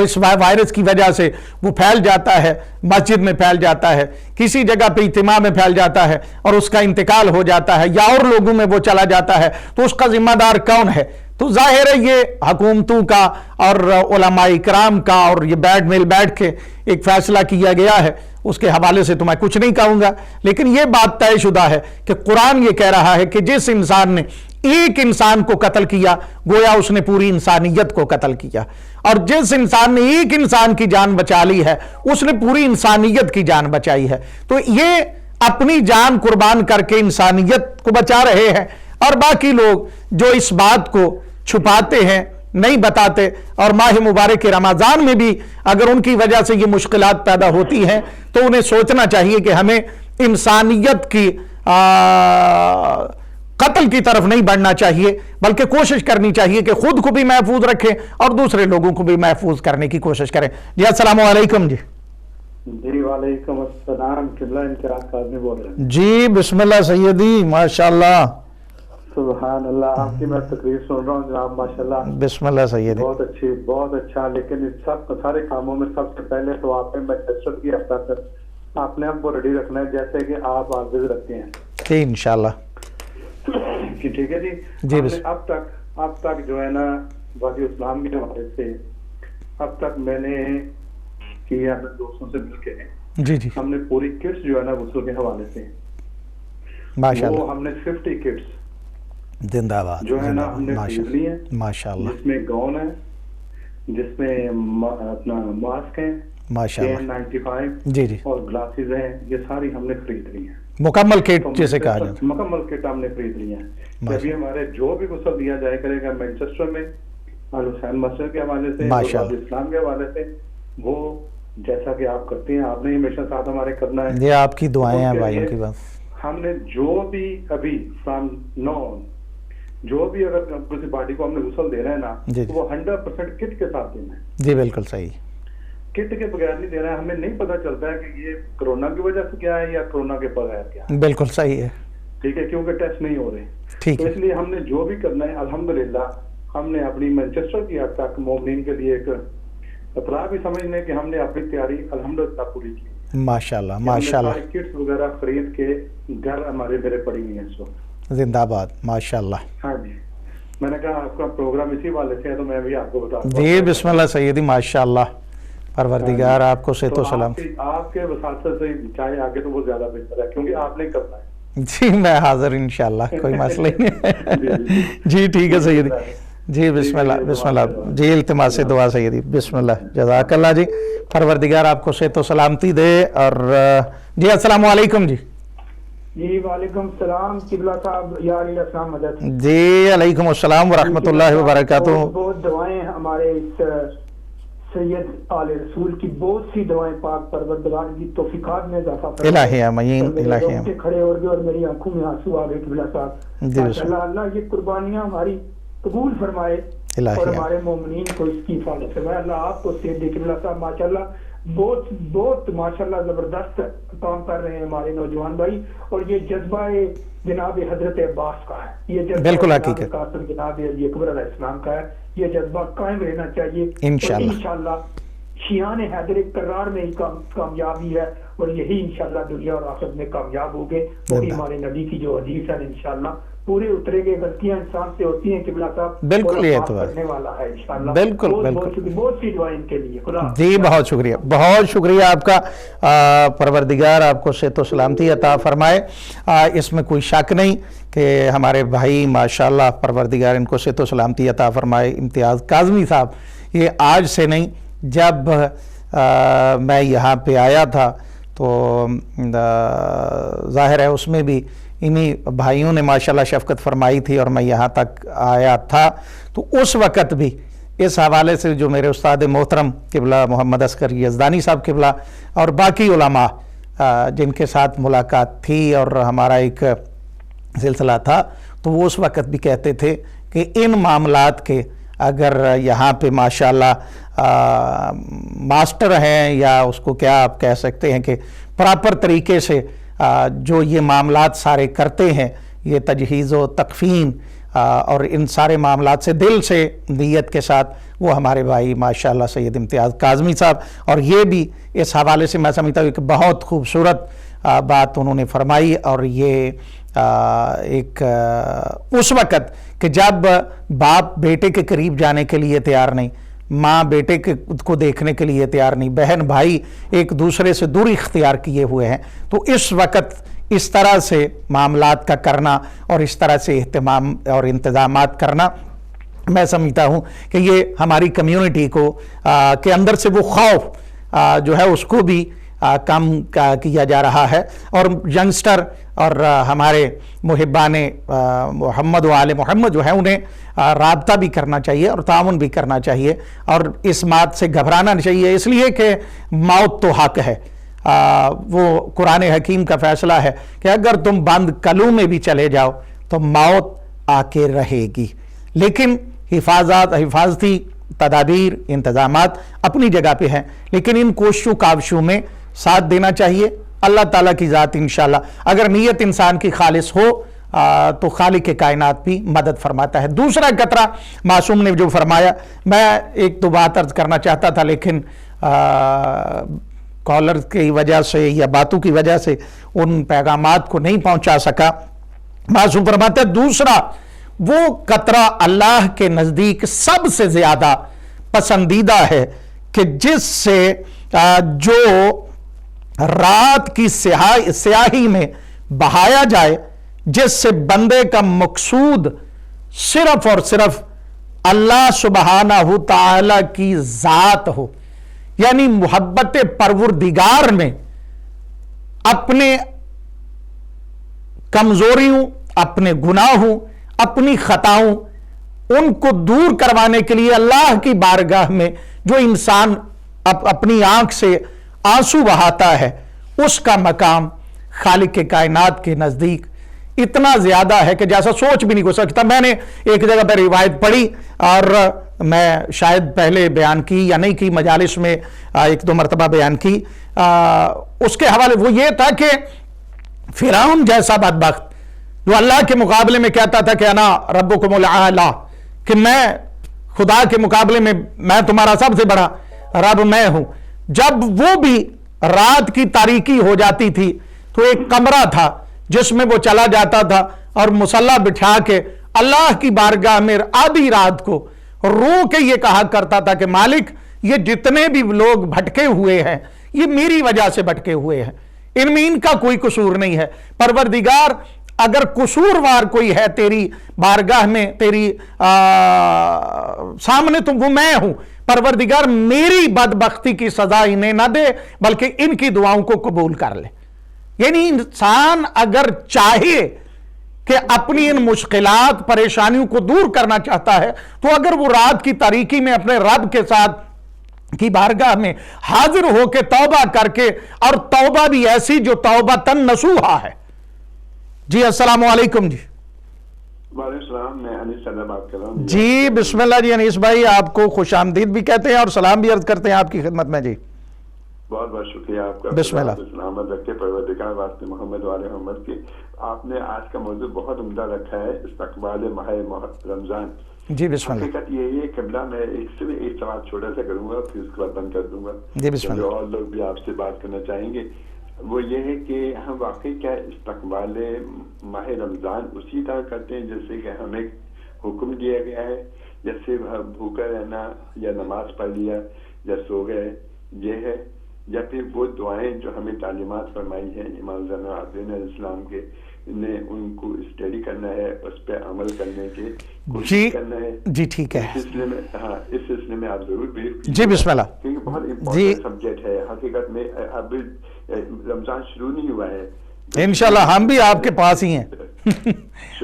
اس وائرس کی وجہ سے وہ پھیل جاتا ہے، مسجد میں پھیل جاتا ہے، کسی جگہ پہ اجتماع میں پھیل جاتا ہے اور اس کا انتقال ہو جاتا ہے یا اور لوگوں میں وہ چلا جاتا ہے تو اس کا ذمہ دار کون ہے؟ تو ظاہر ہے یہ حکومتوں کا اور علماء کرام کا، اور یہ بیٹھ کے ایک فیصلہ کیا گیا ہے، اس کے حوالے سے تو میں کچھ نہیں کہوں گا، لیکن یہ بات طے شدہ ہے کہ قرآن یہ کہہ رہا ہے کہ جس انسان نے ایک انسان کو قتل کیا گویا اس نے پوری انسانیت کو قتل کیا، اور جس انسان نے ایک انسان کی جان بچا لی ہے اس نے پوری انسانیت کی جان بچائی ہے۔ تو یہ اپنی جان قربان کر کے انسانیت کو بچا رہے ہیں، اور باقی لوگ جو اس بات کو چھپاتے ہیں، نہیں بتاتے، اور ماہ مبارک رمضان میں بھی اگر ان کی وجہ سے یہ مشکلات پیدا ہوتی ہیں تو انہیں سوچنا چاہیے کہ ہمیں انسانیت کی قتل کی طرف نہیں بڑھنا چاہیے، بلکہ کوشش کرنی چاہیے کہ خود کو بھی محفوظ رکھیں اور دوسرے لوگوں کو بھی محفوظ کرنے کی کوشش کریں۔ جی السلام علیکم۔ جی وعلیکم السلام، قبلہ انقراض آدمی بول رہے ہیں۔ جی بسم اللہ سیدی، ماشاءاللہ سبحان اللہ، آپ کی میں تقریر سن رہا ہوں جناب، ماشاءاللہ بسم اللہ سیدی۔ بہت اچھی، بہت اچھا، لیکن اس سب سارے کاموں میں سب سے پہلے تو آپ نے مینچسٹر کی ہفتہ تک آپ نے ہم کو ریڈی رکھنا ہے جیسے کہ آپ حافظ رکھتے ہیں۔ جی انشاءاللہ۔ ٹھیک ہے جی۔ جی بس اب تک جو ہے نا وادی اسلام کے حوالے سے اب تک میں نے کیا اپنے دوستوں سے مل کے، جی جی ہم نے پوری کٹس جو ہے نا غسل کے حوالے سے ماشاءاللہ، وہ ہم نے 50 کٹس زندہ آباد جو ہے نا ہم نے خرید لی ہیں، ماشاءاللہ، جس میں گاؤن ہے، جس میں اپنا ماسک ہے، ماشاءاللہ، KN95 جی جی اور گلاسز ہیں، یہ ساری ہم نے خرید لی ہیں، مکمل کٹ جسے کہا جاتا ہے۔ مکمل کٹ ہم نے خرید لی ہیں۔ ابھی ہمارے جو بھی غسل دیا جائے کرے گا مینچسٹر میں الحسین مسجد کے حوالے سے، ماشاءاللہ، اسلام کے حوالے سے، وہ جیسا کہ آپ کرتے ہیں آپ نے ہمیشہ ساتھ ہمارے کرنا ہے۔ یہ آپ کی دعائیں ہیں بھائیوں کی بات۔ ہم نے جو بھی ابھی فرام نو جو بھی اگر کسی پارٹی کو ہم نے غسل دے رہے ہیں نا وہ 100% کٹ کے ساتھ دینا ہے۔ جی بالکل صحیح، کٹ کے بغیر نہیں دینا ہے۔ ہمیں نہیں پتا چلتا ہے کہ یہ کرونا کی وجہ سے کیا ہے یا کرونا کے بغیر کیا ہے۔ بالکل صحیح ہے، ٹھیک ہے، کیونکہ ٹیسٹ نہیں ہو رہے، ٹھیک تو ہے، اس لیے ہم نے جو بھی کرنا ہے الحمدللہ ہم نے اپنی مینچسٹر کی حد تک مومنین کے لیے ایک اطلاع بھی سمجھنے کہ ہم نے اپنی تیاری الحمدللہ پوری کی۔ ماشاءاللہ ماشاءاللہ، کٹس وغیرہ خرید کے گھر ہمارے میرے پڑی ہوئی ہیں اس وقت۔ زندہ آباد، ماشاءاللہ۔ ہاں جی، میں نے کہا آپ کا پروگرام اسی والے سے ہے تو میں بھی آپ کو بتا دوں۔ جی بسم اللہ سیدی، ماشاءاللہ، پروردگار آپ کو صحت و سلام۔ آپ کے وساطت سے چاہے آگے تو وہ زیادہ بہتر ہے کیونکہ آپ نے کرنا ہے۔ جی میں حاضر انشاءاللہ، کوئی مسئلہ ہی نہیں۔ جی ٹھیک ہے سیدی، جی بسم اللہ بسم اللہ، جی التماس دعا سیدی، بسم اللہ، جزاک اللہ جی، پروردگار آپ کو صحت و سلامتی دے۔ اور جی السلام علیکم۔ جی جی وعلیکم السلام قبلہ صاحب، یا علیہ السلام مدد۔ جی علیکم السلام ورحمۃ اللہ وبرکاتہ۔ بہت دعائیں ہمارے اس سید آل رسول کی، بہت سی دعائیں پاک پروردگار کی توفیقات میں اضافہ فرمائے۔ الہی امین، الہی امین۔ کھڑے ہو گئے اور میری آنکھوں میں آنسو آ گئے قبلہ صاحب۔ جی اللہ اللہ یہ قربانیاں ہماری قبول فرمائے اور ہمارے مومنین کو اس کی حفاظت فرمائے۔ اللہ آپ کو صحت دے قبلہ صاحب، ماشاءاللہ بہت ماشاءاللہ زبردست کام کر رہے ہیں ہمارے نوجوان بھائی، اور یہ جذبہ جناب حضرت عباس کا ہے، یہ جذبہ بالکل جناب حقیقت، قاسم جناب علی اکبر علیہ السلام کا ہے، یہ جذبہ قائم رہنا چاہیے انشاءاللہ۔ شیعان حیدر کرار میں ہی کامیابی ہے، اور یہی انشاءاللہ دنیا اور آخرت میں کامیاب ہو گئے۔ وہی ہمارے نبی کی جو حدیث ہے انشاءاللہ پورے اترے گئے، غلطیاں انسان سے ہوتی ہیں قبلہ صاحب، بالکل یہ تو کرنے والا ہے انشاءاللہ۔ بالکل بہت سی دعائیں ان کے لیے۔ جی بہت شکریہ، بہت شکریہ آپ کا، پروردگار آپ کو صحت و سلامتی عطا فرمائے۔ اس میں کوئی شک نہیں کہ ہمارے بھائی ماشاءاللہ پروردگار ان کو صحت و سلامتی عطا فرمائے۔ امتیاز کاظمی صاحب یہ آج سے نہیں، جب میں یہاں پہ آیا تھا تو ظاہر ہے اس میں بھی انہی بھائیوں نے ماشاءاللہ شفقت فرمائی تھی اور میں یہاں تک آیا تھا، تو اس وقت بھی اس حوالے سے جو میرے استاد محترم قبلہ محمد اصغر یزدانی صاحب قبلہ اور باقی علماء جن کے ساتھ ملاقات تھی اور ہمارا ایک سلسلہ تھا، تو وہ اس وقت بھی کہتے تھے کہ ان معاملات کے अगर यहाँ पे माशाल्लाह मास्टर हैं, या उसको क्या आप कह सकते हैं कि प्रॉपर तरीके से जो ये मामलात सारे करते हैं, ये तजहीज़ व तकफ़ीन और इन सारे मामलात से दिल से नीयत के साथ, वो हमारे भाई माशाल्लाह सैयद इम्तियाज़ काज़मी साहब। और ये भी इस हवाले से मैं समझता हूँ कि बहुत खूबसूरत बात उन्होंने फरमाई। और ये एक उस वक़्त कि जब बाप बेटे के करीब जाने के लिए तैयार नहीं, माँ बेटे को देखने के लिए तैयार नहीं, बहन भाई एक दूसरे से दूरी इख्तियार किए हुए हैं, तो इस वक़्त इस तरह से मामलात का करना और इस तरह से एहतमाम और इंतज़ामात करना, मैं समझता हूँ कि ये हमारी कम्युनिटी को के अंदर से वो खौफ जो है उसको भी कम किया जा रहा है। और यंगस्टर और हमारे मुहिब्बाने मोहम्मद व आले मोहम्मद जो है, उन्हें राब्ता भी करना चाहिए और ताउन भी करना चाहिए, और इस बात से घबराना नहीं चाहिए, इसलिए कि मौत तो हक है। वो कुरान हकीम का फैसला है कि अगर तुम बंद कलू में भी चले जाओ तो मौत आके रहेगी। लेकिन हिफाजती तदाबीर इंतजामात अपनी जगह पे हैं, लेकिन इन कोशिशों काविशों में साथ देना चाहिए। अल्लाह ताला की ज़ात इंशाल्लाह अगर नीयत इंसान की खालिस हो तो खालिक के कायनात भी मदद फरमाता है। दूसरा कतरा मासूम ने जो फरमाया, मैं एक दो बात अर्ज करना चाहता था, लेकिन कॉलर की वजह से या बातों की वजह से उन पैगामात को नहीं पहुंचा सका। मासूम फरमाता है, दूसरा वो कतरा अल्लाह के नज़दीक सबसे ज़्यादा पसंदीदा है कि जिससे जो रात की स्याही में बहाया जाए, जिससे बंदे का मकसूद सिर्फ और सिर्फ अल्लाह सुबहानहू तआला की ज़ात हो, यानी मोहब्बत परवरदिगार में अपने कमजोरियों, अपने गुनाहों, अपनी खताओं, उनको दूर करवाने के लिए अल्लाह की बारगाह में जो इंसान अपनी आंख से आंसू बहाता है, उसका मकाम खालिक के कायनात के नज़दीक इतना ज़्यादा है कि जैसा सोच भी नहीं हो सकता। मैंने एक जगह पर रिवायत पढ़ी, और मैं शायद पहले बयान की या नहीं की, मजालिस में एक दो मरतबा बयान की। उसके हवाले वो ये था कि फिरौन जैसा बदबख्त जो अल्लाह के मुकाबले में कहता था कि अना रब्बुकुमुल आला, कि मैं खुदा के मुकाबले में मैं तुम्हारा सबसे बड़ा रब मैं हूं, जब वो भी रात की तारीकी हो जाती थी तो एक कमरा था जिसमें वो चला जाता था और मुसल्ला बिठा के अल्लाह की बारगाह में आधी रात को रो के ये कहा करता था कि मालिक, ये जितने भी लोग भटके हुए हैं ये मेरी वजह से भटके हुए हैं, इनमें इनका कोई कसूर नहीं है। परवरदिगार, अगर कसूरवार कोई है तेरी बारगाह में, तेरी सामने, तो वो मैं हूं। परवरदिगार, मेरी बदबख्ती की सजा इन्हें ना दे, बल्कि इनकी दुआओं को कबूल कर ले। यानी इंसान अगर चाहे कि अपनी इन मुश्किलात परेशानियों को दूर करना चाहता है, तो अगर वो रात की तारीकी में अपने रब के साथ की बारगाह में हाजिर होकर तौबा करके, और तौबा भी ऐसी जो तौबा तन नसूहा है। जी अस्सलाम वालेकुम। जी वालेकुम, मैं अनीस साहब बात कर रहा हूँ। जी बिस्मिल्लाह। जी अनीस भाई, आपको खुश आमदीद भी कहते हैं और सलाम भी अर्ज करते हैं आपकी खिदमत में। जी बहुत बहुत शुक्रिया आपका। बिस्मिल्लाह। सलामत रखे परवरदिगार वास्ते मोहम्मद वाले मोहम्मद की। आपने आज का मौजूद बहुत उम्दा रखा है, इस्तकबाल माह रमजान। जी बिस्मिल्लाह। हकीकत यही है कबला, मैं एक सवाल छोटा सा करूंगा फिर उसके बाद बंद कर दूंगा। जी बिस्मिल्लाह। और लोग भी आपसे बात करना चाहेंगे, वो ये है कि हम वाकई क्या इस्तकबाल माह रमजान उसी तरह करते हैं जैसे कि हमें हुक्म दिया गया है, जैसे भूखा रहना या नमाज पढ़ लिया या सो गए, ये है, या फिर वो दुआएं जो हमें तालीमात फरमाई हैं इमाम ज़ैनुल इस्लाम के ने, उनको स्टडी करना है, उस पर अमल करने के कोशिश करना है। जी ठीक है। इस सिलसिले में, हाँ, इस सिलसिले में आप जरूर ब्रीफ जी बिस्मिल्लाह। क्योंकि बहुत इम्पोर्टेंट सब्जेक्ट है। हकीकत में अभी रमजान शुरू नहीं हुआ है, इंशाल्लाह हम भी आपके पास ही हैं।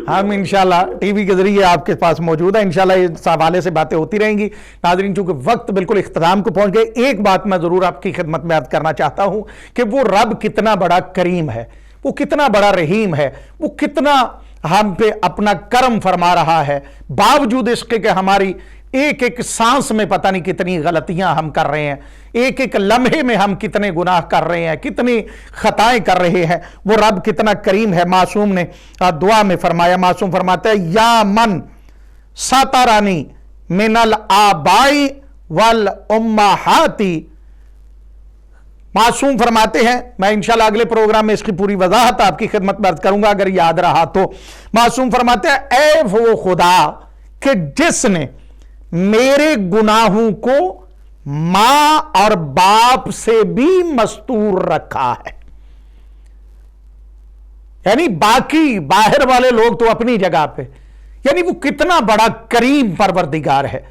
हम इंशाल्लाह टीवी के जरिए आपके पास मौजूद है, इंशाल्लाह इस हवाले से बातें होती रहेंगी। नाज़रीन, चूंकि वक्त बिल्कुल इख्तिताम को पहुंच गए, एक बात मैं जरूर आपकी खिदमत में अर्ज करना चाहता हूं कि वो रब कितना बड़ा करीम है, वो कितना बड़ा रहीम है, वो कितना हम पे अपना करम फरमा रहा है, बावजूद इसके कि हमारी एक एक सांस में पता नहीं कितनी गलतियां हम कर रहे हैं, एक एक लम्हे में हम कितने गुनाह कर रहे हैं, कितनी खताएं कर रहे हैं। वो रब कितना करीम है। मासूम ने दुआ में फरमाया, मासूम फरमाते हैं, या मन सतरानी मिनल आबाई वल उम्माहाती। मासूम फरमाते हैं, मैं इंशाल्लाह अगले प्रोग्राम में इसकी पूरी वजाहत आपकी खिदमत में अर्ज करूंगा अगर याद रहा तो। मासूम फरमाते हैं, ऐ वो खुदा कि जिसने मेरे गुनाहों को मां और बाप से भी मस्तूर रखा है। यानी बाकी बाहर वाले लोग तो अपनी जगह पे, यानी वो कितना बड़ा करीम परवरदिगार है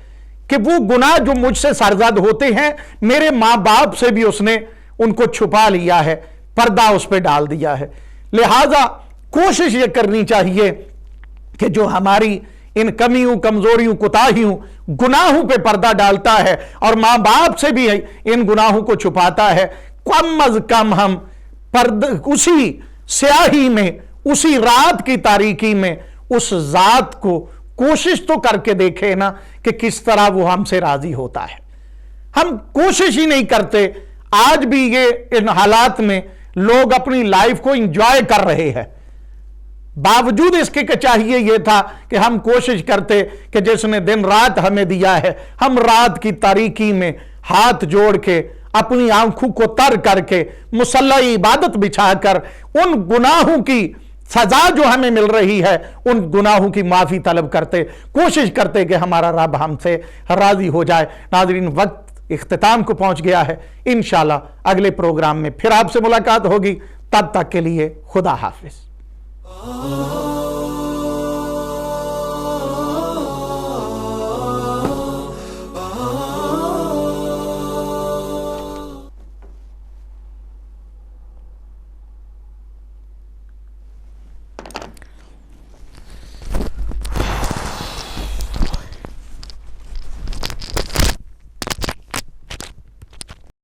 कि वो गुनाह जो मुझसे सरजद होते हैं, मेरे मां बाप से भी उसने उनको छुपा लिया है, पर्दा उस पर डाल दिया है। लिहाजा कोशिश ये करनी चाहिए कि जो हमारी इन कमियों, कमजोरियों, कोताहियों, गुनाहों पे पर्दा डालता है और मां बाप से भी इन गुनाहों को छुपाता है, कम अज कम हम उसी स्याही में, उसी रात की तारीकी में उस जात को कोशिश तो करके देखे ना कि किस तरह वो हमसे राजी होता है। हम कोशिश ही नहीं करते। आज भी ये इन हालात में लोग अपनी लाइफ को एंजॉय कर रहे हैं, बावजूद इसके कि चाहिए यह था कि हम कोशिश करते कि जिसने दिन रात हमें दिया है, हम रात की तारीकी में हाथ जोड़ के अपनी आंखों को तर करके मुसल्ला इबादत बिछाकर उन गुनाहों की सजा जो हमें मिल रही है, उन गुनाहों की माफी तलब करते, कोशिश करते कि हमारा रब हमसे राजी हो जाए। नाज़रीन, वक्त इख्तिताम को पहुंच गया है। इंशाल्लाह अगले प्रोग्राम में फिर आपसे मुलाकात होगी। तब तक के लिए खुदा हाफिज।